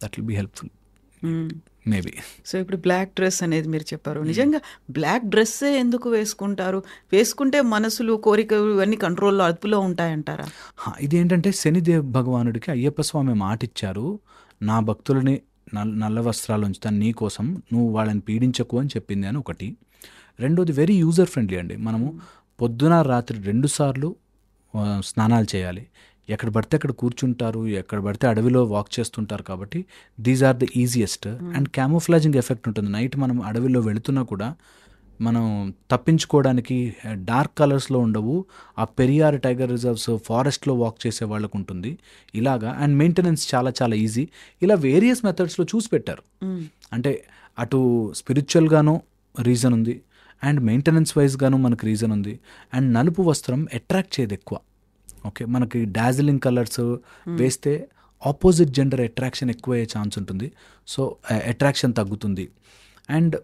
That will be helpful maybe. So ఇప్పుడు బ్లాక్ డ్రెస్ అనేది మీరు చెప్పారు. నిజంగా బ్లాక్ డ్రెస్సే ఎందుకు వేసుకుంటారు? వేసుకుంటే మనసులు కోరికలు ఇవన్నీ కంట్రోల్లో అదుపులో ఉంటాయంటారా? ఇదేంటంటే శనిదేవ్ భగవానుడికి అయ్యప్ప స్వామి మాట ఇచ్చారు, నా భక్తులని నల్ల వస్త్రాలు ఉంచుతాను నీ కోసం, నువ్వు వాళ్ళని పీడించకు అని చెప్పింది అని ఒకటి. రెండోది వెరీ యూజర్ ఫ్రెండ్లీ అండి. మనము పొద్దున రాత్రి 2 సార్లు స్నానాలు చేయాలి. ఎక్కడ పడితే అక్కడ కూర్చుంటారు, ఎక్కడ పడితే అడవిలో వాక్ చేస్తుంటారు కాబట్టి these are the easiest. And camouflaging effect ఉంటుంది. నైట్ మనం అడవిలో వెళుతున్నా కూడా మనం తప్పించుకోవడానికి డార్క్ కలర్స్లో ఉండవు. ఆ పెరియార్ టైగర్ రిజర్వ్స్ ఫారెస్ట్లో వాక్ చేసే వాళ్ళకు ఉంటుంది ఇలాగా. అండ్ మెయింటెనెన్స్ చాలా చాలా ఈజీ. ఇలా వేరియస్ మెథడ్స్లో చూసి పెట్టారు. అంటే అటు స్పిరిచువల్గానూ రీజన్ ఉంది, అండ్ మెయింటెనెన్స్ వైజ్గాను మనకు రీజన్ ఉంది. అండ్ నలుపు వస్త్రం అట్రాక్ట్ చేయదు ఎక్కువ. ఓకే, మనకి డాజిలింగ్ కలర్స్ వేస్తే ఆపోజిట్ జెండర్ అట్రాక్షన్ ఎక్కువ అయ్యే ఛాన్స్ ఉంటుంది. సో అట్రాక్షన్ తగ్గుతుంది. అండ్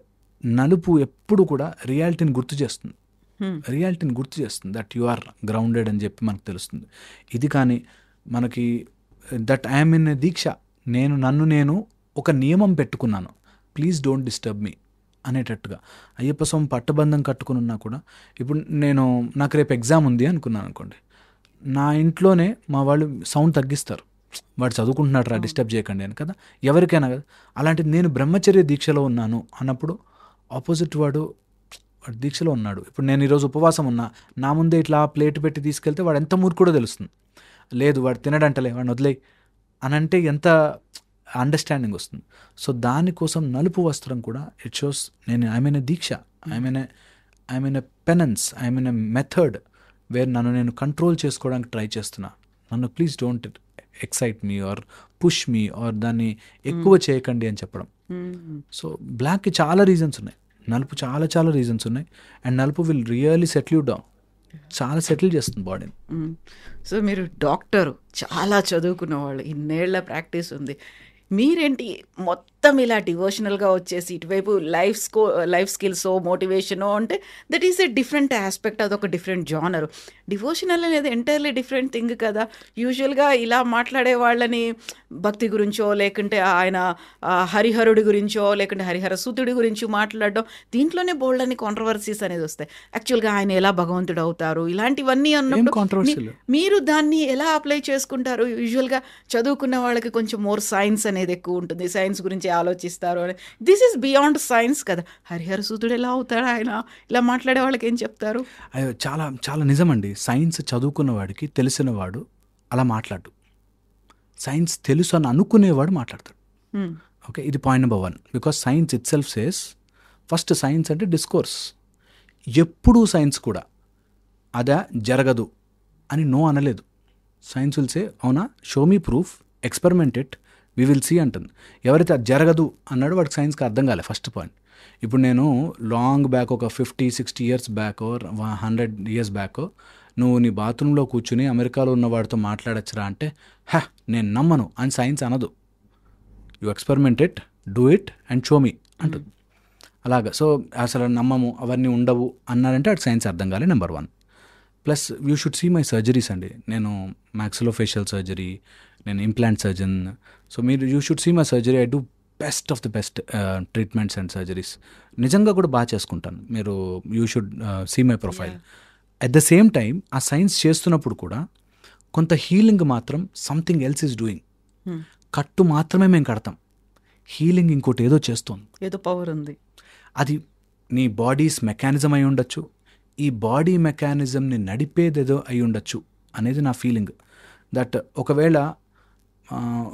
నలుపు ఎప్పుడు కూడా రియాలిటీని గుర్తు చేస్తుంది. దట్ యు ఆర్ గ్రౌండెడ్ అని చెప్పి మనకు తెలుస్తుంది. ఇది కానీ మనకి దట్ ఐఎమ్ ఇన్ దీక్ష, నన్ను నేను ఒక నియమం పెట్టుకున్నాను, ప్లీజ్ డోంట్ డిస్టర్బ్ మీ అనేటట్టుగా. అయ్యప్ప స్వామి పట్టబంధం కట్టుకుని ఉన్నా కూడా ఇప్పుడు నాకు రేపు ఎగ్జామ్ ఉంది అనుకున్నాను అనుకోండి, నా ఇంట్లోనే మా వాళ్ళు సౌండ్ తగ్గిస్తారు, వాడు చదువుకుంటున్నాడు రా డిస్టర్బ్ చేయకండి అని కదా, ఎవరికైనా కదా. అలాంటిది నేను బ్రహ్మచర్య దీక్షలో ఉన్నాను అన్నప్పుడు ఆపోజిట్ వాడు దీక్షలో ఉన్నాడు. ఇప్పుడు నేను ఈరోజు ఉపవాసం ఉన్నా, నా ముందే ఇట్లా ప్లేట్ పెట్టి తీసుకెళ్తే వాడు ఎంత మూర్ఖుడో తెలుస్తుంది. లేదు వాడు తినడంటలే, వాడిని వదిలేయి అని అంటే ఎంత అండర్స్టాండింగ్ వస్తుంది. సో దానికోసం నలుపు వస్త్రం కూడా it shows I mean deeksha, I mean penance, I mean method where నన్ను నేను కంట్రోల్ చేసుకోవడానికి ట్రై చేస్తున్నా. నన్ను please don't excite me or push me or దాన్ని ఎక్కువ చేయకండి అని చెప్పడం. సో బ్లాక్కి చాలా రీజన్స్ ఉన్నాయి, నలుపు చాలా చాలా రీజన్స్ ఉన్నాయి. అండ్ నలుపు will really settle you down, చాలా సెటిల్ చేస్తుంది బాడీని. సో మీరు డాక్టరు, చాలా చదువుకున్న వాళ్ళు, ఇన్నేళ్ల ప్రాక్టీస్ ఉంది. మీరేంటి మొత్తం ఇలా డివోషనల్గా వచ్చేసి ఇటువైపు లైఫ్ స్కిల్స్ మోటివేషనో అంటే that is a different aspect, అదొక డిఫరెంట్ జానర్. డివోషనల్ అనేది ఎంటైర్లీ డిఫరెంట్ థింగ్ కదా. యూజువల్గా ఇలా మాట్లాడే వాళ్ళని భక్తి గురించో లేకుంటే ఆయన హరిహరుడి గురించో లేకుంటే హరిహర సూతుడి గురించి మాట్లాడడం, దీంట్లోనే బోల్డని కాంట్రవర్సీస్ అనేది వస్తాయి. యాక్చువల్గా ఆయన ఎలా భగవంతుడు అవుతారు ఇలాంటివన్నీ అన్నప్పుడు మీరు దాన్ని ఎలా అప్లై చేసుకుంటారు? యూజువల్గా చదువుకున్న వాళ్ళకి కొంచెం మోర్ సైన్స్ అనేది ఎక్కువ ఉంటుంది, సైన్స్ గురించి ఆలోచిస్తారు అని. దిస్ ఈస్ బియాండ్ సైన్స్ కదా. హరిహర సూతుడు ఎలా అవుతాడు, ఆయన ఇలా మాట్లాడే వాళ్ళకి ఏం చెప్తారు? అయ్యో చాలా చాలా నిజమండి. సైన్స్ చదువుకున్న వాడికి తెలిసిన వాడు అలా మాట్లాడు, సైన్స్ తెలుసు అని అనుకునేవాడు మాట్లాడతాడు. ఓకే, ఇది point number 1. Because science it self says, first science అంటే డిస్కోర్స్. ఎప్పుడూ సైన్స్ కూడా అదా జరగదు అని నో అనలేదు. సైన్స్ విల్ సే అవునా, show me proof, experiment it, we will see అంటుంది. ఎవరైతే అది జరగదు అన్నాడో వాడికి సైన్స్కి అర్థం కాలే ఫస్ట్ పాయింట్. ఇప్పుడు నేను లాంగ్ బ్యాక్ ఒక 50-60 ఇయర్స్ బ్యాక్ 100 ఇయర్స్ బ్యాక్ నువ్వు నీ బాత్రూంలో కూర్చుని అమెరికాలో ఉన్న వాడితో మాట్లాడచ్చురా అంటే నేను నమ్మను అని సైన్స్ అనదు. You experiment it, do it and show me అంటుంది. అలాగా. సో అసలు నమ్మము అవన్నీ ఉండవు అన్నారంటే అటు సైన్స్ అర్థం కాలే, number 1. Plus you should see my surgeries అండి. నేను మ్యాక్సిలోఫేషియల్ సర్జరీ, నేను ఇంప్లాంట్ సర్జన్. సో మీరు you should see my surgery. I do best of the best treatments and surgeries. నిజంగా కూడా బాగా చేసుకుంటాను. మీరు you should see my profile. At the same time ఆ సైన్స్ చేస్తున్నప్పుడు కూడా కొంత హీలింగ్ మాత్రం సంథింగ్ ఎల్స్ ఈజ్ డూయింగ్. కట్టు మాత్రమే మేము కడతాం, హీలింగ్ ఇంకోటి ఏదో చేస్తుంది, ఏదో పవర్ ఉంది. అది నీ బాడీస్ మెకానిజం అయి ఉండొచ్చు, ఈ బాడీ మెకానిజంని నడిపేదేదో అయి ఉండొచ్చు అనేది నా ఫీలింగ్. దట్ ఒకవేళ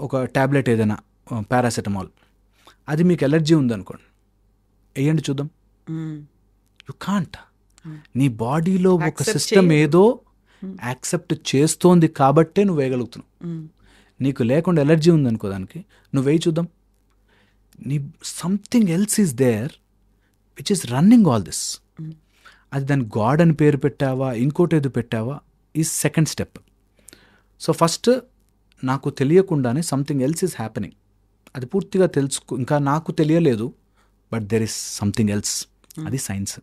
ఒక ట్యాబ్లెట్ ఏదైనా పారాసెటమాల్, అది మీకు ఎలర్జీ ఉందనుకోండి, వేయండి చూద్దాం. You can't. నీ బాడీలో ఒక Accept సిస్టమ్ చేయదు. ఏదో యాక్సెప్ట్ చేస్తోంది కాబట్టే నువ్వు వేయగలుగుతున్నావు. నీకు లేకుండా ఎలర్జీ ఉందనుకో దానికి, నువ్వు వేయి చూద్దాం. నీ something else is there which is running all this. అది దాని గాడ్ అని పేరు పెట్టావా, ఇంకోటి ఏదో పెట్టావా, is second step. So first నాకు తెలియకుండానే సంథింగ్ ఎల్స్ ఈజ్ హ్యాపెనింగ్. అది పూర్తిగా ఇంకా నాకు తెలియలేదు, but there is something else. అది సైన్స్.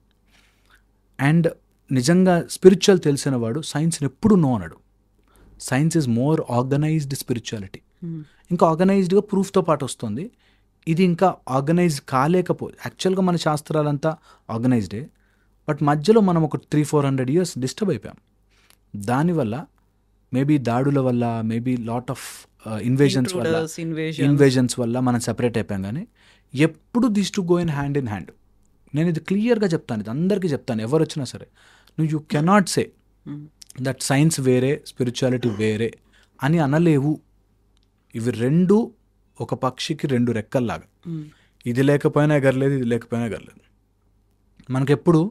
అండ్ నిజంగా స్పిరిచువల్ తెలిసిన వాడు సైన్స్ని ఎప్పుడు నో అనడు. Science is more organised spirituality. ఇంకా ఆర్గనైజ్డ్గా ప్రూఫ్తో పాటు వస్తుంది. ఇది ఇంకా ఆర్గనైజ్ యాక్చువల్గా మన శాస్త్రాలంతా ఆర్గనైజ్డే, బట్ మధ్యలో మనం ఒక 300-400 years డిస్టర్బ్ అయిపోయాం. దానివల్ల మేబీ దాడుల వల్ల, మేబీ లాట్ ఆఫ్ ఇన్వేజన్స్ వల్ల మనం సెపరేట్ అయిపోయాం. కానీ ఎప్పుడు this to go in hand in hand. నేను ఇది క్లియర్గా చెప్తాను, ఇది అందరికీ చెప్తాను, ఎవరు వచ్చినా సరే. You cannot say that science వేరే, స్పిరిచువాలిటీ వేరే అని అనలేవు. ఇవి రెండు ఒక పక్షికి 2 రెక్కల్లాగా. ఇది లేకపోయినా ఎగరలేదు, ఇది లేకపోయినా ఎగరలేదు. మనకెప్పుడు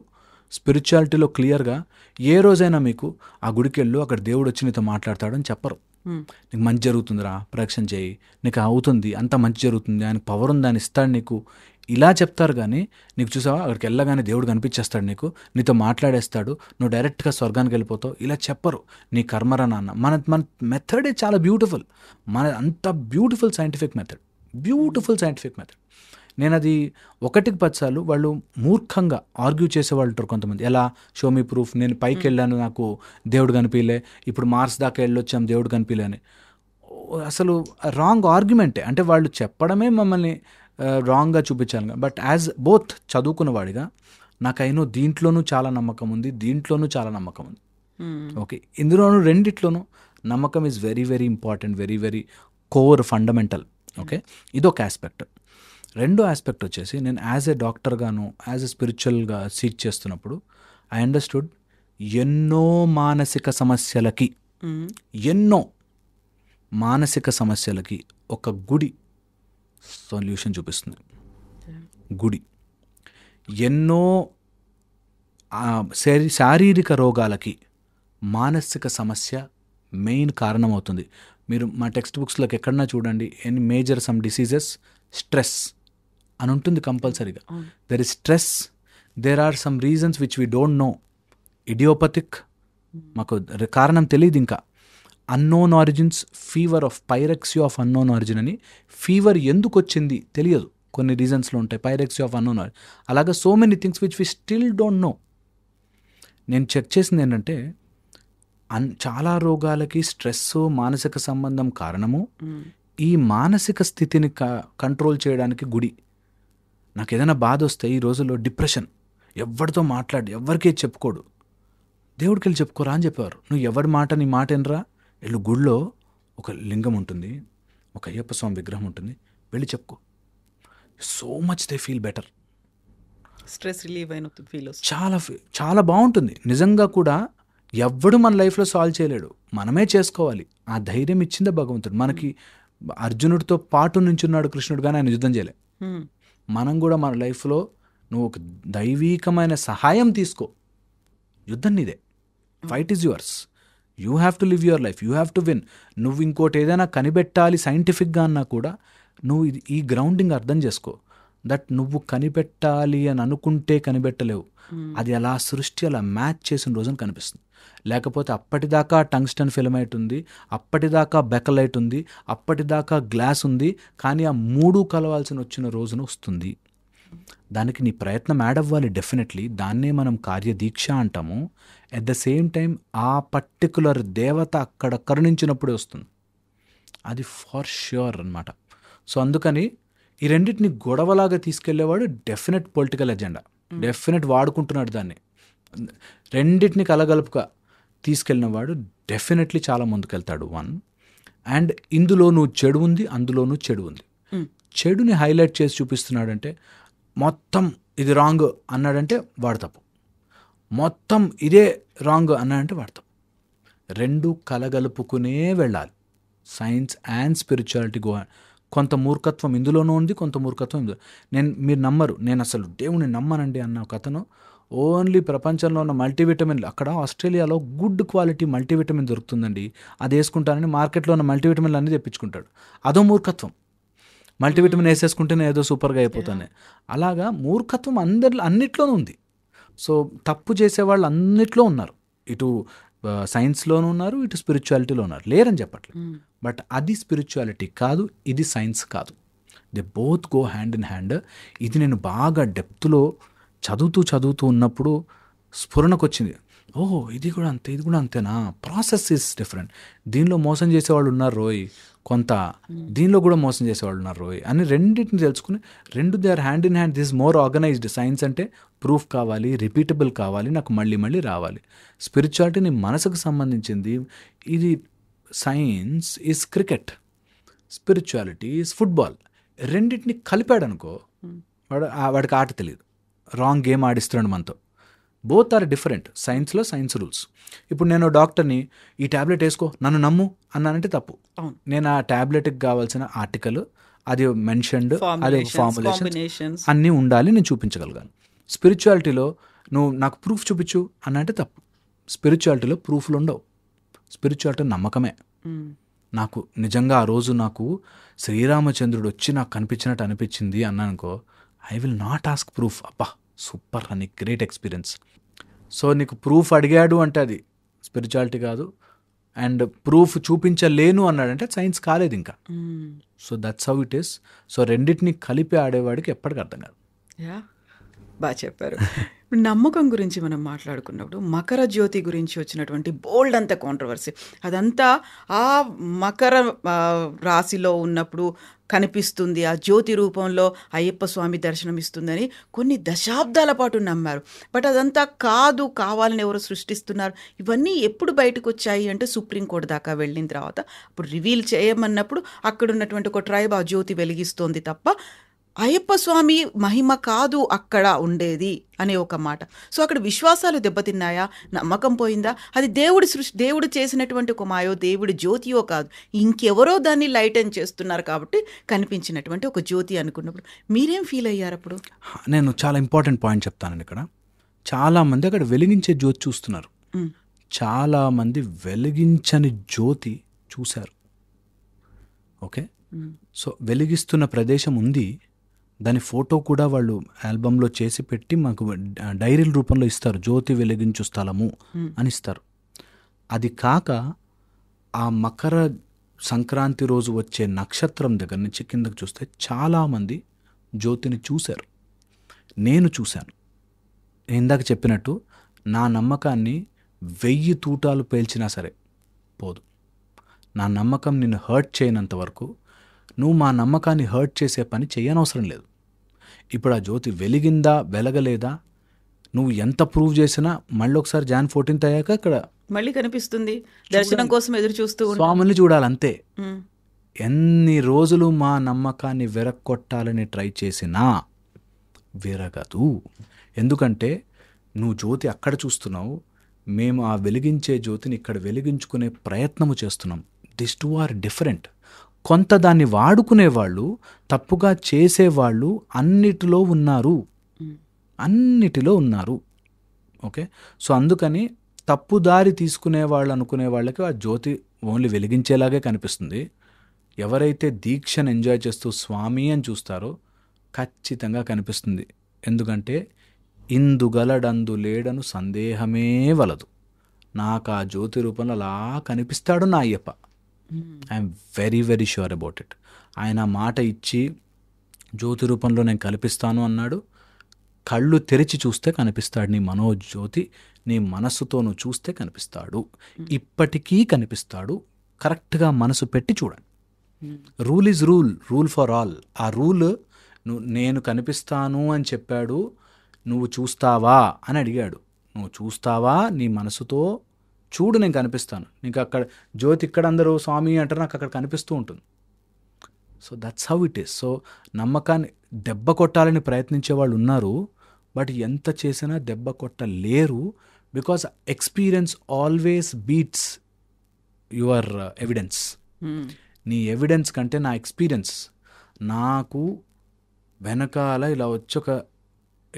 స్పిరిచువాలిటీలో క్లియర్గా ఏ రోజైనా మీకు ఆ గుడికి వెళ్ళు, అక్కడ దేవుడు వచ్చి నీతో మాట్లాడతాడని చెప్పరు. నీకు మంచి జరుగుతుందిరా, ప్రదక్షిణ చేయి, నీకు అవుతుంది, అంత మంచి జరుగుతుంది, ఆయనకు పవర్ ఉంది, ఆయన ఇస్తాడు నీకు, ఇలా చెప్తారు. కానీ నీకు చూసావా అక్కడికి వెళ్ళగానే దేవుడు కనిపించేస్తాడు, నీతో మాట్లాడేస్తాడు, నువ్వు డైరెక్ట్గా స్వర్గానికి వెళ్ళిపోతావు, ఇలా చెప్పరు. నీ కర్మరా నాన్న. మన మెథడే చాలా బ్యూటిఫుల్. అంత బ్యూటిఫుల్ సైంటిఫిక్ మెథడ్. నేను అది 1-10 సార్లు వాళ్ళు మూర్ఖంగా ఆర్గ్యూ చేసేవాళ్ళు ఉంటారు కొంతమంది. ఎలా షో మీ ప్రూఫ్, నేను పైకి వెళ్ళాను నాకు దేవుడు కనిపించలే, ఇప్పుడు మార్స్ దాకా వెళ్ళొచ్చాం దేవుడు కనిపించలే అని. అసలు రాంగ్ ఆర్గ్యుమెంటే. అంటే వాళ్ళు చెప్పడమే మమ్మల్ని రాంగ్గా చూపించాలి. బట్ యాజ్ బోత్ చదువుకున్నవాడిగా నాకైనా దీంట్లోనూ చాలా నమ్మకం ఉంది, దీంట్లోనూ చాలా నమ్మకం ఉంది. ఓకే, ఇందులోనూ రెండిట్లోనూ నమ్మకం is very very important, very very core, fundamental. Okay, ఇదొక ఆస్పెక్ట్. రెండో ఆస్పెక్ట్ వచ్చేసి నేను యాజ్ ఏ డాక్టర్గాను, యాజ్ ఎ స్పిరిచువల్గా సీక్ చేస్తున్నప్పుడు ఐ అండర్స్టూడ్ ఎన్నో మానసిక సమస్యలకి ఒక గుడి సొల్యూషన్ చూపిస్తుంది. గుడి ఎన్నో శారీరక రోగాలకి మానసిక సమస్య మెయిన్ కారణమవుతుంది. మీరు మా టెక్స్ట్ బుక్స్లోకి ఎక్కడన్నా చూడండి, మేజర్ సమ్ డిసీజెస్, స్ట్రెస్ అని ఉంటుంది కంపల్సరీగా. There is stress, there are some reasons which we don't know. Idiopathic, మాకు కారణం తెలియదు. ఇంకా unknown origins, fever of pyrexia of unknown origin అని. ఫీవర్ ఎందుకు వచ్చింది తెలియదు, కొన్ని రీజన్స్లో ఉంటాయి. పైరెక్సీ ఆఫ్ అన్నోన్ ఆరిజిన్, అలాగా so many things which we still don't know. నేను చెక్ చేసింది ఏంటంటే చాలా రోగాలకి స్ట్రెస్, మానసిక సంబంధం కారణము. ఈ మానసిక స్థితిని కంట్రోల్ చేయడానికి గుడి. నాకు ఏదైనా బాధ వస్తే ఈ రోజుల్లో డిప్రెషన్, ఎవరితో ఎవరికే చెప్పుకోడు, దేవుడికి వెళ్ళి చెప్పుకోరా అని చెప్పేవారు. నువ్వు ఎవరి మాట, నీ మాట ఎనరా, వెళ్ళు, గుడిలో ఒక లింగం ఉంటుంది, ఒక అయ్యప్ప స్వామి విగ్రహం ఉంటుంది, వెళ్ళి చెప్పుకో. So much they feel better. Stress relieve అయిన ఫీల్ చాలా బాగుంటుంది. నిజంగా కూడా ఎవ్వడు మన లైఫ్లో సాల్వ్ చేయలేడు, మనమే చేసుకోవాలి. ఆ ధైర్యం ఇచ్చిందే భగవంతుడు మనకి. అర్జునుడితో పాటు నుంచున్నాడు కృష్ణుడు, కానీ ఆయన యుద్ధం చేయలే. మనం కూడా మన లైఫ్లో నువ్వు ఒక దైవీకమైన సహాయం తీసుకో, యుద్ధం నీదే, fight is yours, you have to live your life, you have to win. నువ్వు ఇంకోటి ఏదైనా కనిపెట్టాలి సైంటిఫిక్గా అన్నా కూడా నువ్వు ఈ గ్రౌండింగ్ అర్థం చేసుకో. దట్ నువ్వు కనిపెట్టాలి అని అనుకుంటే కనిపెట్టలేవు, అది అలా సృష్టి అలా మ్యాచ్ చేసిన రోజున కనిపిస్తుంది. లేకపోతే అప్పటిదాకా టంగ్స్టన్ ఫిలమైట్ ఉంది, అప్పటిదాకా బెకలైట్ ఉంది, అప్పటిదాకా గ్లాస్ ఉంది, కానీ ఆ 3 కలవాల్సిన వచ్చిన రోజున వస్తుంది. దానికి నీ ప్రయత్నం యాడ్ అవ్వాలి డెఫినెట్లీ. దాన్నే మనం కార్యదీక్ష అంటాము. ఎట్ ద సేమ్ టైం ఆ పర్టికులర్ దేవత అక్కడ కరుణించినప్పుడే వస్తుంది, అది ఫర్ ష్యూర్ అనమాట. సో అందుకని ఈ రెండింటిని గొడవలాగా తీసుకెళ్లేవాడు డెఫినెట్ పొలిటికల్ ఎజెండా, డెఫినెట్ వాడుకుంటున్నాడు దాన్ని. రెండింటిని కలగలుపుగా తీసుకెళ్ళినవాడు డెఫినెట్లీ చాలా ముందుకెళ్తాడు. 1 అండ్ ఇందులోనూ చెడు ఉంది, అందులోనూ చెడు ఉంది. చెడుని హైలైట్ చేసి చూపిస్తున్నాడంటే, మొత్తం ఇది రాంగ్ అన్నాడంటే వాడు తప్పు, మొత్తం ఇదే రాంగ్ అన్నాడంటే వాడు తప్పు. 2 కలగలుపుకునే వెళ్ళాలి. సైన్స్ అండ్ స్పిరిచువాలిటీ కొంత మూర్ఖత్వం ఇందులోనూ ఉంది, కొంత మూర్ఖత్వం ఇందులో. మీరు నమ్మరు, నేను అసలు దేవుని నమ్మనండి అన్న ఒక అతను ఓన్లీ ప్రపంచంలో ఉన్న మల్టీవిటమిన్లు, అక్కడ ఆస్ట్రేలియాలో గుడ్ క్వాలిటీ మల్టీవిటమిన్ దొరుకుతుందండి, అది వేసుకుంటానని మార్కెట్లో ఉన్న మల్టీవిటమిన్లు అన్నీ తెప్పించుకుంటాడు. అదో మూర్ఖత్వం. మల్టీవిటమిన్ వేసేసుకుంటేనే ఏదో సూపర్గా అయిపోతానే. అలాగా మూర్ఖత్వం అన్నిట్లోనూ ఉంది. సో తప్పు చేసేవాళ్ళు అన్నిట్లో ఉన్నారు. ఇటు సైన్స్లోనూ ఉన్నారు, ఇటు స్పిరిచువాలిటీలో ఉన్నారు. లేరని చెప్పట్లేదు. బట్ అది స్పిరిచువాలిటీ కాదు, ఇది సైన్స్ కాదు. They both go hand in hand. ఇది నేను బాగా డెప్త్లో చదువుతూ ఉన్నప్పుడు స్ఫురణకు వచ్చింది. ఓహో, ఇది కూడా అంతే, ఇది కూడా అంతేనా, ప్రాసెస్ ఈస్ డిఫరెంట్. దీనిలో మోసం చేసేవాళ్ళు ఉన్నారు రోయ్ కొంత, దీనిలో కూడా మోసం చేసేవాళ్ళు ఉన్నారు రోయ్ అని రెండింటిని తెలుసుకుని, they are hand in hand. This more organized. Science అంటే ప్రూఫ్ కావాలి, రిపీటబుల్ కావాలి, నాకు మళ్ళీ రావాలి. స్పిరిచువాలిటీ నీ మనసుకు సంబంధించింది. ఇది science is cricket, spirituality is football. రెండింటిని కలిపాడు అనుకో, వాడికి ఆట తెలియదు, రాంగ్ గేమ్ ఆడిస్తున్నాడు మనతో. Both are different. సైన్స్లో సైన్స్ రూల్స్. ఇప్పుడు నేను డాక్టర్ని, ఈ ట్యాబ్లెట్ వేసుకో, నన్ను నమ్ము అన్నానంటే తప్పు. నేను ఆ ట్యాబ్లెట్కి కావాల్సిన ఆర్టికల్, అది మెన్షన్డ్, అది ఫార్ములేషన్స్ అన్నీ ఉండాలి, నేను చూపించగలిగాను. స్పిరిచువాలిటీలో నువ్వు నాకు ప్రూఫ్ చూపించు అన్నంటే తప్పు. స్పిరిచువాలిటీలో ప్రూఫ్లు ఉండవు. స్పిరిచువాలిటీ నమ్మకమే. నాకు నిజంగా ఆ రోజు నాకు శ్రీరామచంద్రుడు వచ్చి నాకు కనిపించినట్టు అనిపించింది అన్నానుకో, I will not ask proof. అబ్బా సూపర్ అని, గ్రేట్ ఎక్స్పీరియన్స్. సో నీకు ప్రూఫ్ అడిగాడు అంటే అది స్పిరిచువాలిటీ కాదు. అండ్ ప్రూఫ్ చూపించలేను అన్నాడంటే సైన్స్ కాలేదు ఇంకా. So that's how it is. So రెండింటిని కలిపి ఆడేవాడికి ఎప్పటికీ అర్థం కాదు. బాగా చెప్పారు. నమ్మకం గురించి మనం మాట్లాడుకున్నప్పుడు మకర జ్యోతి గురించి వచ్చినటువంటి బోల్డ్ అంత కాంట్రవర్సీ, అదంతా ఆ మకర రాశిలో ఉన్నప్పుడు కనిపిస్తుంది, ఆ జ్యోతి రూపంలో అయ్యప్ప స్వామి దర్శనం ఇస్తుందని కొన్ని దశాబ్దాల పాటు నమ్మారు. బట్ అదంతా కాదు, కావాలని ఎవరు సృష్టిస్తున్నారు. ఇవన్నీ ఎప్పుడు బయటకు వచ్చాయి అంటే సుప్రీంకోర్టు దాకా వెళ్ళిన తర్వాత అప్పుడు రివీల్ చేయమన్నప్పుడు అక్కడ ఉన్నటువంటి ఒక ట్రైబ్ ఆ జ్యోతి వెలిగిస్తోంది తప్ప అయ్యప్ప స్వామి మహిమ కాదు అక్కడ ఉండేది అనే ఒక మాట. సో అక్కడ విశ్వాసాలు దెబ్బతిన్నాయా, నమ్మకం పోయిందా? అది దేవుడు చేసినటువంటి ఒక మాయో, దేవుడి జ్యోతియో కాదు, ఇంకెవరో దాన్ని లైటన్ చేస్తున్నారు కాబట్టి కనిపించినటువంటి ఒక జ్యోతి అనుకున్నప్పుడు మీరేం ఫీల్ అయ్యారు అప్పుడు? నేను చాలా ఇంపార్టెంట్ పాయింట్ చెప్తానండి. ఇక్కడ చాలామంది అక్కడ వెలిగించే జ్యోతి చూస్తున్నారు, చాలామంది వెలిగించని జ్యోతి చూశారు. ఓకే, సో వెలిగిస్తున్న ప్రదేశం ఉంది, దాని ఫోటో కూడా వాళ్ళు ఆల్బంలో చేసి పెట్టి మాకు డైరీల రూపంలో ఇస్తారు, జ్యోతి వెలిగించు స్థలము అని ఇస్తారు. అది కాక ఆ మకర సంక్రాంతి రోజు వచ్చే నక్షత్రం దగ్గర నుంచి కిందకు చూస్తే చాలామంది జ్యోతిని చూశారు. నేను చూశాను. ఇందాక చెప్పినట్టు నా నమ్మకాన్ని 1000 తూటాలు పేల్చినా సరే పోదు. నా నమ్మకం నిన్ను హర్ట్ చేయనంత వరకు నువ్వు మా నమ్మకాన్ని హర్ట్ చేసే పని చేయనవసరం లేదు. ఇప్పుడు ఆ జ్యోతి వెలిగిందా వెలగలేదా నువ్వు ఎంత ప్రూవ్ చేసినా మళ్ళీ ఒకసారి Jan 14th అయ్యాక అక్కడ మళ్ళీ కనిపిస్తుంది. దర్శనం కోసం ఎదురు చూస్తూ స్వామిని చూడాలంతే. ఎన్ని రోజులు మా నమ్మకాన్ని విరగొట్టాలని ట్రై చేసినా విరగదు. ఎందుకంటే నువ్వు జ్యోతి అక్కడ చూస్తున్నావు, మేము ఆ వెలిగించే జ్యోతిని ఇక్కడ వెలిగించుకునే ప్రయత్నము చేస్తున్నాం. This two are different. కొంత దాన్ని వాడుకునేవాళ్ళు, తప్పుగా చేసేవాళ్ళు అన్నిటిలో ఉన్నారు. ఓకే, సో అందుకని తప్పుదారి తీసుకునే వాళ్ళు అనుకునే వాళ్ళకి ఆ జ్యోతి ఓన్లీ వెలిగించేలాగే కనిపిస్తుంది. ఎవరైతే దీక్షను ఎంజాయ్ చేస్తూ స్వామి అని చూస్తారో ఖచ్చితంగా కనిపిస్తుంది. ఎందుకంటే ఇందుగలడందు లేడను సందేహమే వలదు. నాకు ఆ జ్యోతి రూపంలో అలా కనిపిస్తాడు నా Ayyappa. I'm very very sure about it. ఆయన మాట ఇచ్చి జ్యోతి రూపంలో నేను కనిపిస్తాను అన్నాడు. కళ్ళు తెరిచి చూస్తే కనిపిస్తాడు నీ మనోజ్యోతి, నీ మనస్సుతో నువ్వు చూస్తే కనిపిస్తాడు, ఇప్పటికీ కనిపిస్తాడు. కరెక్ట్గా మనసు పెట్టి చూడండి. Rule is rule for all. ఆ రూల్ నేను కనిపిస్తాను అని చెప్పాడు, నువ్వు చూస్తావా అని అడిగాడు. నువ్వు చూస్తావా, నీ మనసుతో చూడు, నేను కనిపిస్తాను నీకు. అక్కడ జ్యోతి ఇక్కడ అందరూ స్వామి అంటారు, నాకు అక్కడ కనిపిస్తూ ఉంటుంది. So that's how it is. So నమ్మకాన్ని దెబ్బ కొట్టాలని ప్రయత్నించే వాళ్ళు ఉన్నారు, బట్ ఎంత చేసినా దెబ్బ కొట్టలేరు. Because experience always beats your evidence. నీ ఎవిడెన్స్ కంటే నా ఎక్స్పీరియన్స్. నాకు వెనకాల ఇలా వచ్చి ఒక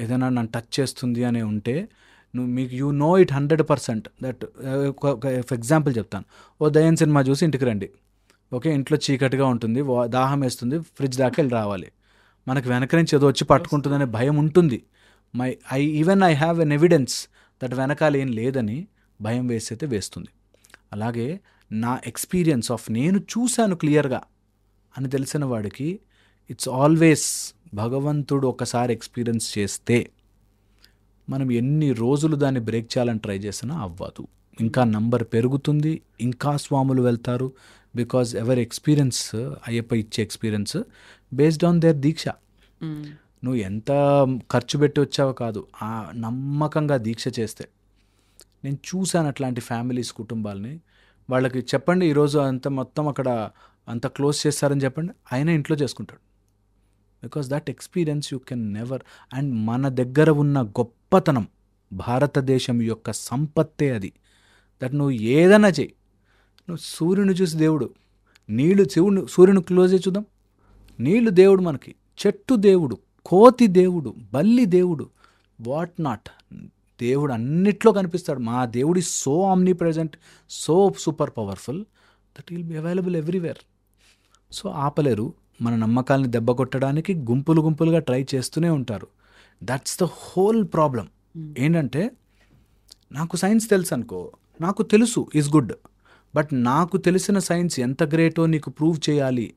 ఏదైనా నన్ను టచ్ చేస్తుంది అని ఉంటే నువ్వు మీకు you know it 100% that. For example చెప్తాను, ఓ దయ్యం సినిమా చూసి ఇంటికి రండి, ఓకే, ఇంట్లో చీకటిగా ఉంటుంది, దాహం వేస్తుంది, ఫ్రిడ్జ్ దాకా వెళ్ళి రావాలి, మనకు వెనక నుంచి ఏదో వచ్చి పట్టుకుంటుందనే భయం ఉంటుంది. I have an evidence that వెనకాల ఏం లేదని భయం వేసైతే వేస్తుంది. అలాగే నా ఎక్స్పీరియన్స్ ఆఫ్ నేను చూశాను క్లియర్గా అని తెలిసిన వాడికి ఇట్స్ ఆల్వేస్ భగవంతుడు ఒకసారి ఎక్స్పీరియన్స్ చేస్తే మనం ఎన్ని రోజులు దాన్ని బ్రేక్ చేయాలని ట్రై చేసినా అవ్వదు. ఇంకా నంబర్ పెరుగుతుంది, ఇంకా స్వాములు వెళ్తారు. బికాజ్ ఎవరి ఎక్స్పీరియన్స్, అయ్యప్ప ఇచ్చే ఎక్స్పీరియన్స్ బేస్డ్ ఆన్ దేర్ దీక్ష. నువ్వు ఎంత ఖర్చు పెట్టి వచ్చావో కాదు, ఆ నమ్మకంగా దీక్ష చేస్తే. నేను చూశాను అట్లాంటి ఫ్యామిలీస్, కుటుంబాలని. వాళ్ళకి చెప్పండి ఈరోజు అంత మొత్తం అక్కడ అంత క్లోజ్ చేస్తారని చెప్పండి, ఆయన ఇంట్లో చేసుకుంటాడు. Because that experience you can never. And మన దగ్గర ఉన్న గొప్పతనం, భారతదేశం యొక్క సంపత్తే అది. దట్ నువ్వు ఏదైనా చెయ్యి, నువ్వు సూర్యుని చూసి దేవుడు, నీళ్ళు సూర్యుని క్లోజ్ చేసి చూద్దాం, నీళ్ళు దేవుడు మనకి, చెట్టు దేవుడు, కోతి దేవుడు, బల్లి దేవుడు, వాట్ నాట్, దేవుడు అన్నిట్లో కనిపిస్తాడు. మా దేవుడు is so omni present, so super powerful that will be available everywhere. So ఆపలేరు. మన నమ్మకాలని దెబ్బ కొట్టడానికి గుంపులుగా ట్రై చేస్తూనే ఉంటారు. That's the whole problem. ఏంటంటే నాకు సైన్స్ తెలుసు అనుకో, నాకు తెలుసు ఈజ్ గుడ్, బట్ నాకు తెలిసిన సైన్స్ ఎంత గ్రేటో నీకు ప్రూవ్ చేయాలి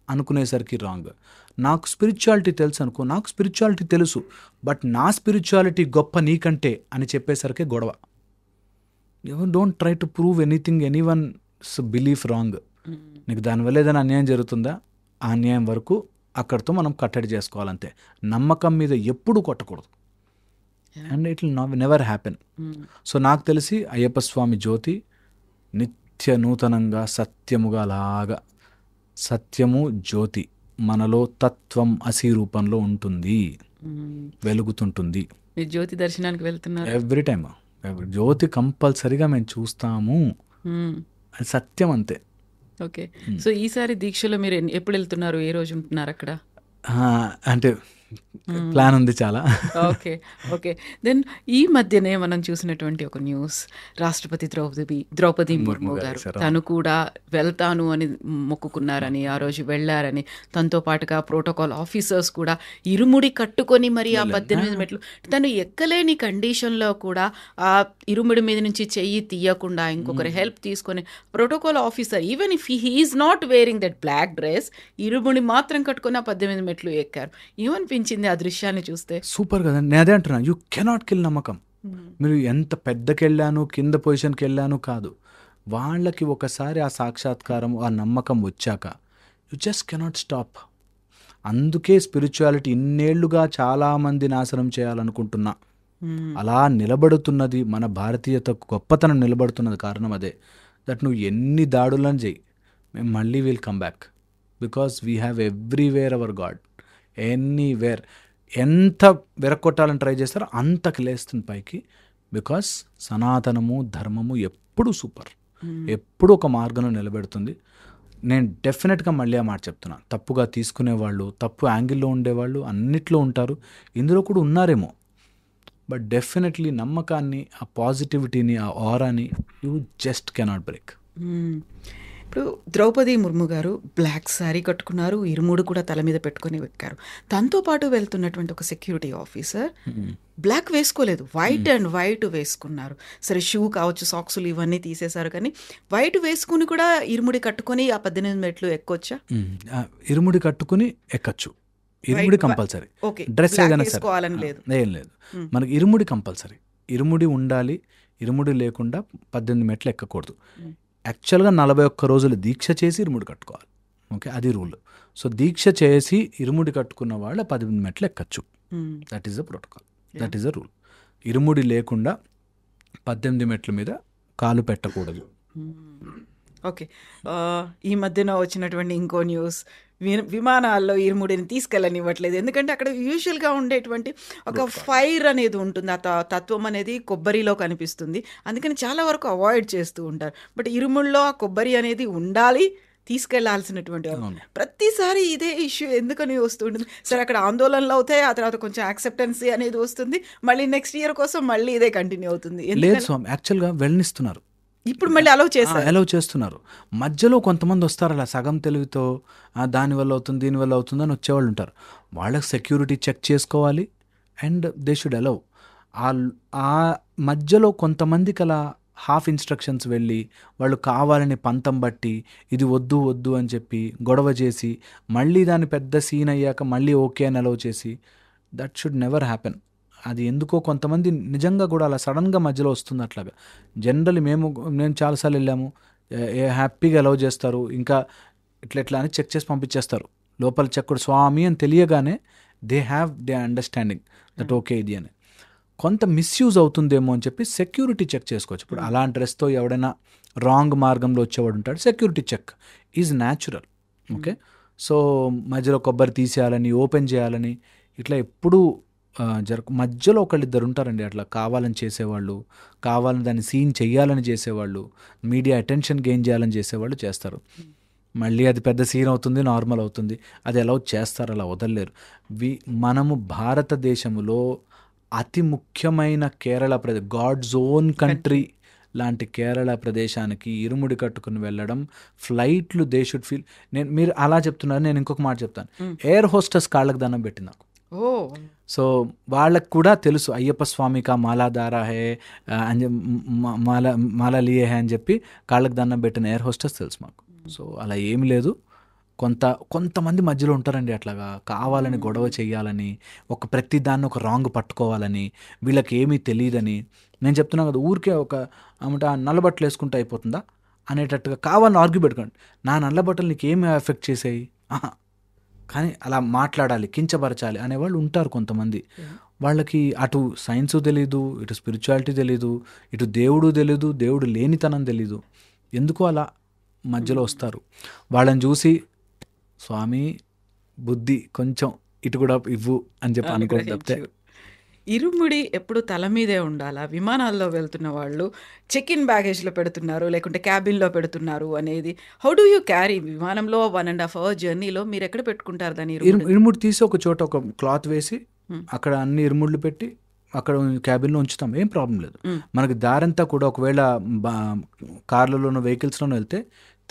అనుకునేసరికి రాంగ్. నాకు స్పిరిచువాలిటీ తెలుసు అనుకో, నాకు స్పిరిచువాలిటీ తెలుసు, బట్ నా స్పిరిచువాలిటీ గొప్ప నీకంటే అని చెప్పేసరికి గొడవ. Don't try to prove anything, any once belief wrong. నీకు దానివల్ల ఏదైనా అన్యాయం జరుగుతుందా, ఆ అన్యాయం వరకు అక్కడితో మనం కట్టడి చేసుకోవాలంతే. నమ్మకం మీద ఎప్పుడు కొట్టకూడదు. And it will never happen. So నాకు తెలిసి అయ్యప్ప స్వామి జ్యోతి నిత్య నూతనంగా సత్యముగా అలాగా, సత్యము జ్యోతి మనలో తత్వం అసి రూపంలో ఉంటుంది, వెలుగుతుంటుంది. మీరు జ్యోతి దర్శనానికి వెళ్తున్నారు? ఎవ్రీ టైమ్ జ్యోతి కంపల్సరీగా మేము చూస్తాము, అది సత్యం అంతే. ఓకే. సో ఈసారి దీక్షలో మీరు ఎప్పుడు వెళ్తున్నారు, ఏ రోజు ఉంటున్నారు అక్కడ? అంటే ప్లాన్ ఉంది చాలా. ఓకే. దెన్ ఈ మధ్యనే మనం చూసినటువంటి ఒక న్యూస్, రాష్ట్రపతి ద్రౌపది ముర్ము గారు తను కూడా వెళ్తాను అని మొక్కుకున్నారని, ఆ రోజు వెళ్ళారని, తనతో పాటుగా ప్రోటోకాల్ ఆఫీసర్స్ కూడా ఇరుముడి కట్టుకొని మరి ఆ 18 మెట్లు తను ఎక్కలేని కండిషన్లో కూడా ఆ ఇరుముడి మీద నుంచి చెయ్యి తీయకుండా ఇంకొకరి హెల్ప్ తీసుకొని protocol officer, even if he is not wearing that black dress, ఇరుముడి మాత్రం కట్టుకొని ఆ 18 మెట్లు ఎక్కారు. ఏమనిపించింది ఆ దృశ్యాన్ని చూస్తే? సూపర్ కదా. నేను అదే అంటున్నా, యూ కెనాట్ కిల్ నమ్మకం. మీరు ఎంత పెద్దకెళ్ళాను, కింద పొజిషన్కి వెళ్ళాను కాదు, వాళ్ళకి ఒకసారి ఆ సాక్షాత్కారం, ఆ నమ్మకం వచ్చాక యు జస్ట్ కెనాట్ స్టాప్. అందుకే స్పిరిచువాలిటీ ఇన్నేళ్లుగా చాలామంది నాశనం చేయాలనుకుంటున్నా అలా నిలబడుతున్నది. మన భారతీయత గొప్పతనం నిలబడుతున్నది కారణం అదే. దట్ నువ్వు ఎన్ని దాడులను చేయి, మేము మళ్ళీ will come back. Because we have everywhere hour God, anywhere. ఎంత వెరక్కొట్టాలని ట్రై చేస్తారో అంతకు లేస్తుంది పైకి. బికాస్ సనాతనము, ధర్మము ఎప్పుడు సూపర్, ఎప్పుడు ఒక మార్గంలో నిలబెడుతుంది. నేను డెఫినెట్గా మళ్ళీ ఆ మాట చెప్తున్నా, తప్పుగా తీసుకునేవాళ్ళు, తప్పు యాంగిల్లో ఉండేవాళ్ళు అన్నిట్లో ఉంటారు, ఇందులో కూడా ఉన్నారేమో. బట్ డెఫినెట్లీ నమ్మకాన్ని, ఆ పాజిటివిటీని, ఆ ఆరాని యూ జస్ట్ కెనాట్ బ్రేక్. ఇప్పుడు ద్రౌపది ముర్ము గారు బ్లాక్ శారీ కట్టుకున్నారు, ఇరుముడు కూడా తల మీద పెట్టుకొని ఎక్కారు. తనతో పాటు వెళ్తున్నటువంటి ఒక సెక్యూరిటీ ఆఫీసర్ బ్లాక్ వేసుకోలేదు, వైట్ అండ్ వైట్ వేసుకున్నారు. సరే షూ కావచ్చు, సాక్సులు ఇవన్నీ తీసేశారు, కానీ వైట్ వేసుకుని కూడా ఇరుముడి కట్టుకొని ఆ 18 మెట్లు ఎక్కొచ్చా? ఇరుముడి కట్టుకుని ఎక్కచ్చు, ఇరుముడి కంపల్సరీ. డ్రెస్ ఏదైనా సరే లేదు, ఏం లేదు, మనకి ఇరుముడి కంపల్సరీ. ఇరుముడి ఉండాలి, ఇరుముడి లేకుండా 18 మెట్లు ఎక్కకూడదు. యాక్చువల్గా 41 రోజులు దీక్ష చేసి ఇరుముడి కట్టుకోవాలి. ఓకే, అది రూల్. సో దీక్ష చేసి ఇరుముడి కట్టుకున్న వాళ్ళు 18 మెట్లు ఎక్కచ్చు. That is the protocol, that is the rule. ఇరుముడి లేకుండా 18 మెట్ల మీద కాలు పెట్టకూడదు. ఓకే. ఈ మధ్యన వచ్చినటువంటి ఇంకో న్యూస్, విమానాల్లో ఇరుముడిని తీసుకెళ్ళనివ్వట్లేదు. ఎందుకంటే అక్కడ యూజువల్గా ఉండేటువంటి ఒక ఫైర్ అనేది ఉంటుంది, ఆ తత్వం అనేది కొబ్బరిలో కనిపిస్తుంది, అందుకని చాలా వరకు అవాయిడ్ చేస్తూ ఉంటారు. బట్ ఇరుముడిలో ఆ కొబ్బరి అనేది ఉండాలి, తీసుకెళ్లాల్సినటువంటి వాళ్ళు. అవును. ప్రతిసారి ఇదే ఇష్యూ ఎందుకని వస్తుంటుంది సార్? అక్కడ ఆందోళనలు అవుతాయి, ఆ తర్వాత కొంచెం యాక్సెప్టెన్సీ అనేది వస్తుంది, మళ్ళీ నెక్స్ట్ ఇయర్ కోసం మళ్ళీ ఇదే కంటిన్యూ అవుతుంది. లేదు స్వామి, యాక్చువల్గా వెళ్ళనిస్తున్నారు, ఇప్పుడు మళ్ళీ అలౌ చేస్తారు. అలౌ చేస్తున్నారు. మధ్యలో కొంతమంది వస్తారు అలా సగం తెలివితో దానివల్ల అవుతుంది దీనివల్ల అవుతుంది అని వచ్చేవాళ్ళు ఉంటారు. వాళ్ళకి సెక్యూరిటీ చెక్ చేసుకోవాలి అండ్ దే షుడ్ అలౌ. ఆ మధ్యలో కొంతమందికి అలా హాఫ్ ఇన్స్ట్రక్షన్స్ వెళ్ళి వాళ్ళు కావాలని పంతం బట్టి ఇది వద్దు వద్దు అని చెప్పి గొడవ చేసి మళ్ళీ దాని పెద్ద సీన్ అయ్యాక మళ్ళీ ఓకే అని అలౌ చేసి, దట్ షుడ్ నెవర్ హ్యాపెన్. అది ఎందుకో కొంతమంది నిజంగా కూడా అలా సడన్గా మధ్యలో వస్తుంది అట్లాగా. జనరల్లీ నేను చాలాసార్లు వెళ్ళాము, హ్యాపీగా అలౌ చేస్తారు, ఇంకా ఇట్లా అని చెక్ చేసి పంపించేస్తారు. లోపల చెక్కుడు స్వామి అని తెలియగానే దే అండర్స్టాండింగ్ దట్ ఓకే ఇది అని. కొంత మిస్యూజ్ అవుతుందేమో అని చెప్పి సెక్యూరిటీ చెక్ చేసుకోవచ్చు. ఇప్పుడు అలాంటి డ్రెస్తో ఎవడైనా రాంగ్ మార్గంలో వచ్చేవాడు ఉంటాడు, security check is natural. Okay, so మధ్యలో కొబ్బరి తీసేయాలని ఓపెన్ చేయాలని ఇట్లా ఎప్పుడూ మధ్యలో ఒకళ్ళిద్దరు ఉంటారండి అట్లా కావాలని చేసేవాళ్ళు, కావాలని దాన్ని సీన్ చెయ్యాలని చేసేవాళ్ళు, మీడియా అటెన్షన్ గెయిన్ చేయాలని చేసేవాళ్ళు చేస్తారు. మళ్ళీ అది పెద్ద సీన్ అవుతుంది, నార్మల్ అవుతుంది. అది ఎలా చేస్తారు, అలా వదలలేరు. మనము భారతదేశంలో అతి ముఖ్యమైన కేరళ ప్రదేశ్, గాడ్స్ ఓన్ కంట్రీ లాంటి కేరళ ప్రదేశానికి ఇరుముడి కట్టుకుని వెళ్ళడం, ఫ్లైట్లు దే షుడ్ ఫీల్. మీరు అలా చెప్తున్నారు, నేను ఇంకొక మాట చెప్తాను. ఎయిర్ హోస్టెస్ కాళ్ళకు దండం పెట్టి నాకు. సో వాళ్ళకు కూడా తెలుసు అయ్యప్ప స్వామికా మాలాదారా హే అని మాలా లియే హే అని చెప్పి కాళ్ళకు దండం పెట్టిన ఎయిర్ హోస్టెస్ తెలుసు మాకు. సో అలా ఏమి లేదు. కొంతమంది మధ్యలో ఉంటారండి అట్లాగా కావాలని గొడవ చేయాలని, ప్రతి దాన్ని ఒక రాంగ్ పట్టుకోవాలని, వీళ్ళకి ఏమీ తెలియదని. నేను చెప్తున్నాను కదా, ఊరికే నల్లబట్టలు వేసుకుంటే అయిపోతుందా అనేటట్టుగా కావాలని ఆర్గ్యూ పెట్టుకోండి. నా నల్లబట్టలు నీకు ఏమి ఎఫెక్ట్ చేసాయి, కానీ అలా మాట్లాడాలి, కించపరచాలి అనేవాళ్ళు ఉంటారు కొంతమంది. వాళ్ళకి అటు సైన్సు తెలీదు, ఇటు స్పిరిచువాలిటీ తెలీదు, ఇటు దేవుడు తెలీదు, దేవుడు లేనితనం తెలీదు. ఎందుకు అలా మధ్యలో వస్తారు. వాళ్ళని చూసి స్వామి బుద్ధి కొంచెం ఇటు కూడా ఇవ్వు అని చెప్పి అనుకోండి తప్పితే. ఇరుముడి ఎప్పుడు తల మీదే ఉండాలా? విమానాల్లో వెళ్తున్న వాళ్ళు చెక్ ఇన్ బ్యాగేజ్లో పెడుతున్నారు, లేకుంటే క్యాబిన్లో పెడుతున్నారు అనేది, హౌ డూ యూ క్యారీ? విమానంలో 1.5 hour జర్నీలో మీరు ఎక్కడ పెట్టుకుంటారు దాన్ని? ఇరుముడి తీసి ఒక చోట ఒక క్లాత్ వేసి అక్కడ అన్ని ఇరుముళ్ళు పెట్టి అక్కడ క్యాబిన్లో ఉంచుతాం, ఏం ప్రాబ్లం లేదు. మనకి దారంతా కూడా ఒకవేళ కార్లలోనో వెహికల్స్లోనో వెళ్తే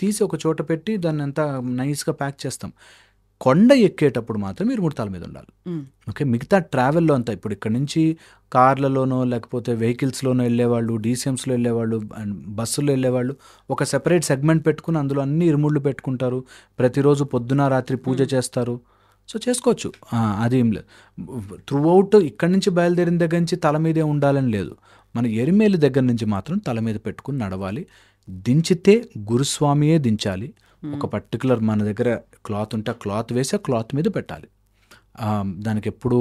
తీసి ఒక చోట పెట్టి దాన్ని అంతా నైస్గా ప్యాక్ చేస్తాం. కొండ ఎక్కేటప్పుడు మాత్రం ఇరుముడి తల మీద ఉండాలి. ఓకే, మిగతా ట్రావెల్లో అంతా ఇప్పుడు ఇక్కడ నుంచి కార్లలోనో లేకపోతే వెహికల్స్లోనో వెళ్ళేవాళ్ళు, డీసీఎంస్లో వెళ్ళేవాళ్ళు, బస్సులో వెళ్ళేవాళ్ళు ఒక సెపరేట్ సెగ్మెంట్ పెట్టుకుని అందులో అన్ని ఇరుముళ్ళు పెట్టుకుంటారు. ప్రతిరోజు పొద్దున రాత్రి పూజ చేస్తారు. సో చేసుకోవచ్చు, అదేం లేదు. త్రూఅవుట్ ఇక్కడి నుంచి బయలుదేరిన దగ్గర నుంచి తల మీదే ఉండాలని లేదు. మన ఎరిమేలి దగ్గర నుంచి మాత్రం తల మీద పెట్టుకుని నడవాలి. దించితే గురుస్వామియే దించాలి. ఒక పర్టికులర్ మన దగ్గర క్లాత్ ఉంటే ఆ క్లాత్ వేసి ఆ క్లాత్ మీద పెట్టాలి. దానికి ఎప్పుడు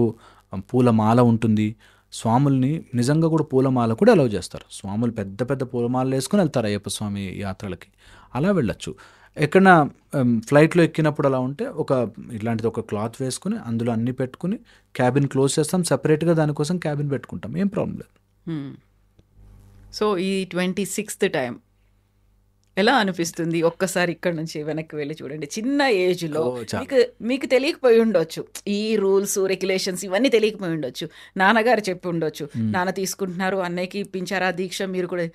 పూలమాల ఉంటుంది. స్వాముల్ని నిజంగా కూడా పూలమాల కూడా అలౌ చేస్తారు. స్వాములు పెద్ద పెద్ద పూలమాలలు వేసుకుని వెళ్తారు అయ్యప్ప స్వామి యాత్రలకి, అలా వెళ్ళొచ్చు. ఎక్కడన్నా ఫ్లైట్లో ఎక్కినప్పుడు అలా ఉంటే ఇట్లాంటిది ఒక క్లాత్ వేసుకుని అందులో అన్నీ పెట్టుకుని క్యాబిన్ క్లోజ్ చేస్తాం, సపరేట్గా దానికోసం క్యాబిన్ పెట్టుకుంటాం, ఏం ప్రాబ్లం లేదు. సో ఈ 26th టైం ఎలా అనిపిస్తుంది? ఒక్కసారి ఇక్కడ నుంచి వెనక్కి వెళ్ళి చూడండి. చిన్న ఏజ్లో మీకు తెలియకపోయి ఉండొచ్చు, ఈ రూల్స్ రెగ్యులేషన్స్ ఇవన్నీ తెలియకపోయి ఉండొచ్చు. నాన్నగారు చెప్పి ఉండొచ్చు, నాన్న తీసుకుంటున్నారు, అన్నయ్యకి ఇప్పించారా దీక్ష, మీరు కూడా.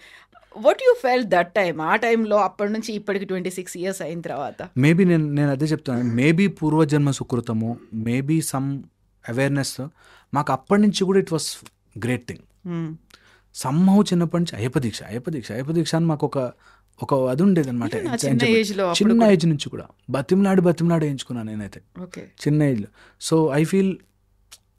What you felt that time? ఆ టైంలో అప్పటి నుంచి ఇప్పటికి 26 years అయిన తర్వాత మేబీ నేను అదే చెప్తాను. మేబీ పూర్వజన్మ సుకృతము, మేబీ సమ్ అవేర్నెస్ మాకు అప్పటి నుంచి కూడా it was great thing. Somehow చిన్నప్పటి నుంచి అయ్యప్ప దీక్ష అని మాకు ఒక అది ఉండేది అనమాట. చిన్న ఏజ్ నుంచి కూడా బతిమలాడి వేయించుకున్నాను నేనైతే చిన్న ఏజ్లో. సో ఐ ఫీల్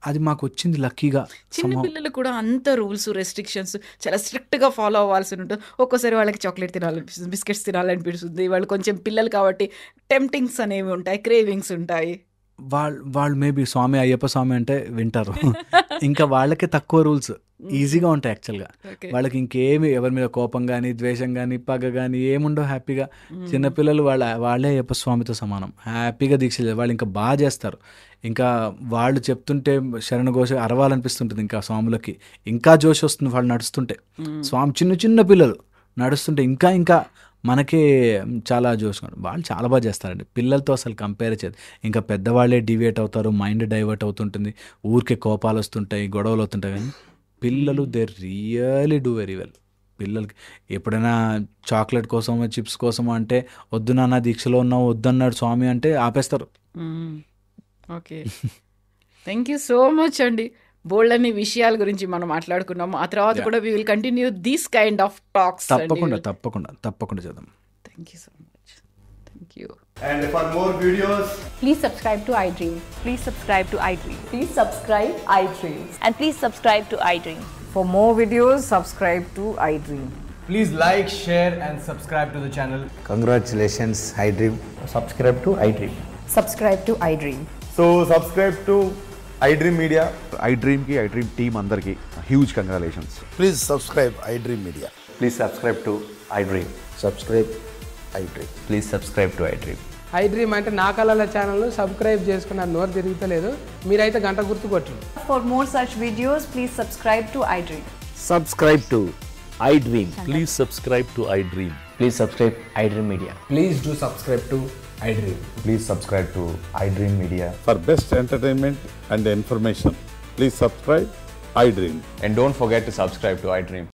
అది మాకు వచ్చింది లక్కీగా. చిన్న పిల్లలు కూడా అంత రూల్స్ రెస్ట్రిక్షన్స్ చాలా స్ట్రిక్ట్గా ఫాలో అవ్వాల్సి ఉంటుంది. ఒక్కోసారి వాళ్ళకి చాక్లెట్ తినాలనిపిస్తుంది, బిస్కెట్స్ తినాలనిపిస్తుంది. వాళ్ళు కొంచెం పిల్లలు కాబట్టి టెంప్టింగ్స్ అనేవి ఉంటాయి, క్రేవింగ్స్ ఉంటాయి. వాళ్ళు మేబీ అయ్యప్ప స్వామి అంటే వింటారు. ఇంకా వాళ్ళకే తక్కువ రూల్స్ ఈజీగా ఉంటాయి యాక్చువల్గా. వాళ్ళకి ఇంకేమి ఎవరి మీద కోపం కానీ ద్వేషం కానీ పగ కానీ ఏముండవు. హ్యాపీగా చిన్నపిల్లలు వాళ్ళే అయ్యప్ప స్వామితో సమానం, హ్యాపీగా దీక్ష వాళ్ళు ఇంకా బాగా చేస్తారు. ఇంకా వాళ్ళు చెప్తుంటే శరణ ఘోష అరవాలనిపిస్తుంటుంది. ఇంకా స్వాములకి ఇంకా జోష్ వస్తుంది వాళ్ళు నడుస్తుంటే. స్వామి చిన్న పిల్లలు నడుస్తుంటే ఇంకా మనకే చాలా చూసుకోండి, వాళ్ళు చాలా బాగా చేస్తారండి. పిల్లలతో అసలు కంపేర్ చేయదు. ఇంకా పెద్దవాళ్ళే డివేట్ అవుతారు, మైండ్ డైవర్ట్ అవుతుంటుంది, ఊరికే కోపాలు వస్తుంటాయి, గొడవలు అవుతుంటాయి. కానీ పిల్లలు they really do very well. పిల్లలకి ఎప్పుడైనా చాక్లెట్ కోసమో చిప్స్ కోసమో అంటే వద్దు నాన్న దీక్షలో ఉన్నావు వద్దన్నాడు స్వామి అంటే ఆపేస్తారు. Okay, thank you so much అండి. బోల్డ్ అన్ని విషయాల గురించి మనం మాట్లాడుకున్నాము. ఆ తర్వాత కూడా we will continue these kind of talks. తప్పకుండా తప్పకుండా తప్పకుండా చేద్దాం. Thank you so much. Thank you. And for more videos, Please subscribe to iDream. Please subscribe to iDream. Please subscribe iDream. And please subscribe to iDream. For more videos, subscribe to iDream. please like, share and subscribe to the channel. Congratulations, iDream. Subscribe to iDream. Subscribe to iDream. So subscribe to iDream Media. iDream ki iDream team అందరికి huge congratulations. Please subscribe iDream Media. Please subscribe to iDream. Subscribe iDream. Please subscribe to iDream. iDream అంటే నా కళల channel subscribe చేసుకున్నారు, నోరు తిరుగుతలేదు, మీరైతే గంట గుర్తు కొట్టండి. For more such videos, please subscribe to iDream. Subscribe to iDream. Please subscribe to iDream. Please subscribe iDream Media. Please do subscribe to iDream. Please subscribe to iDream Media. For best entertainment and information, please subscribe iDream. And don't forget to subscribe to iDream.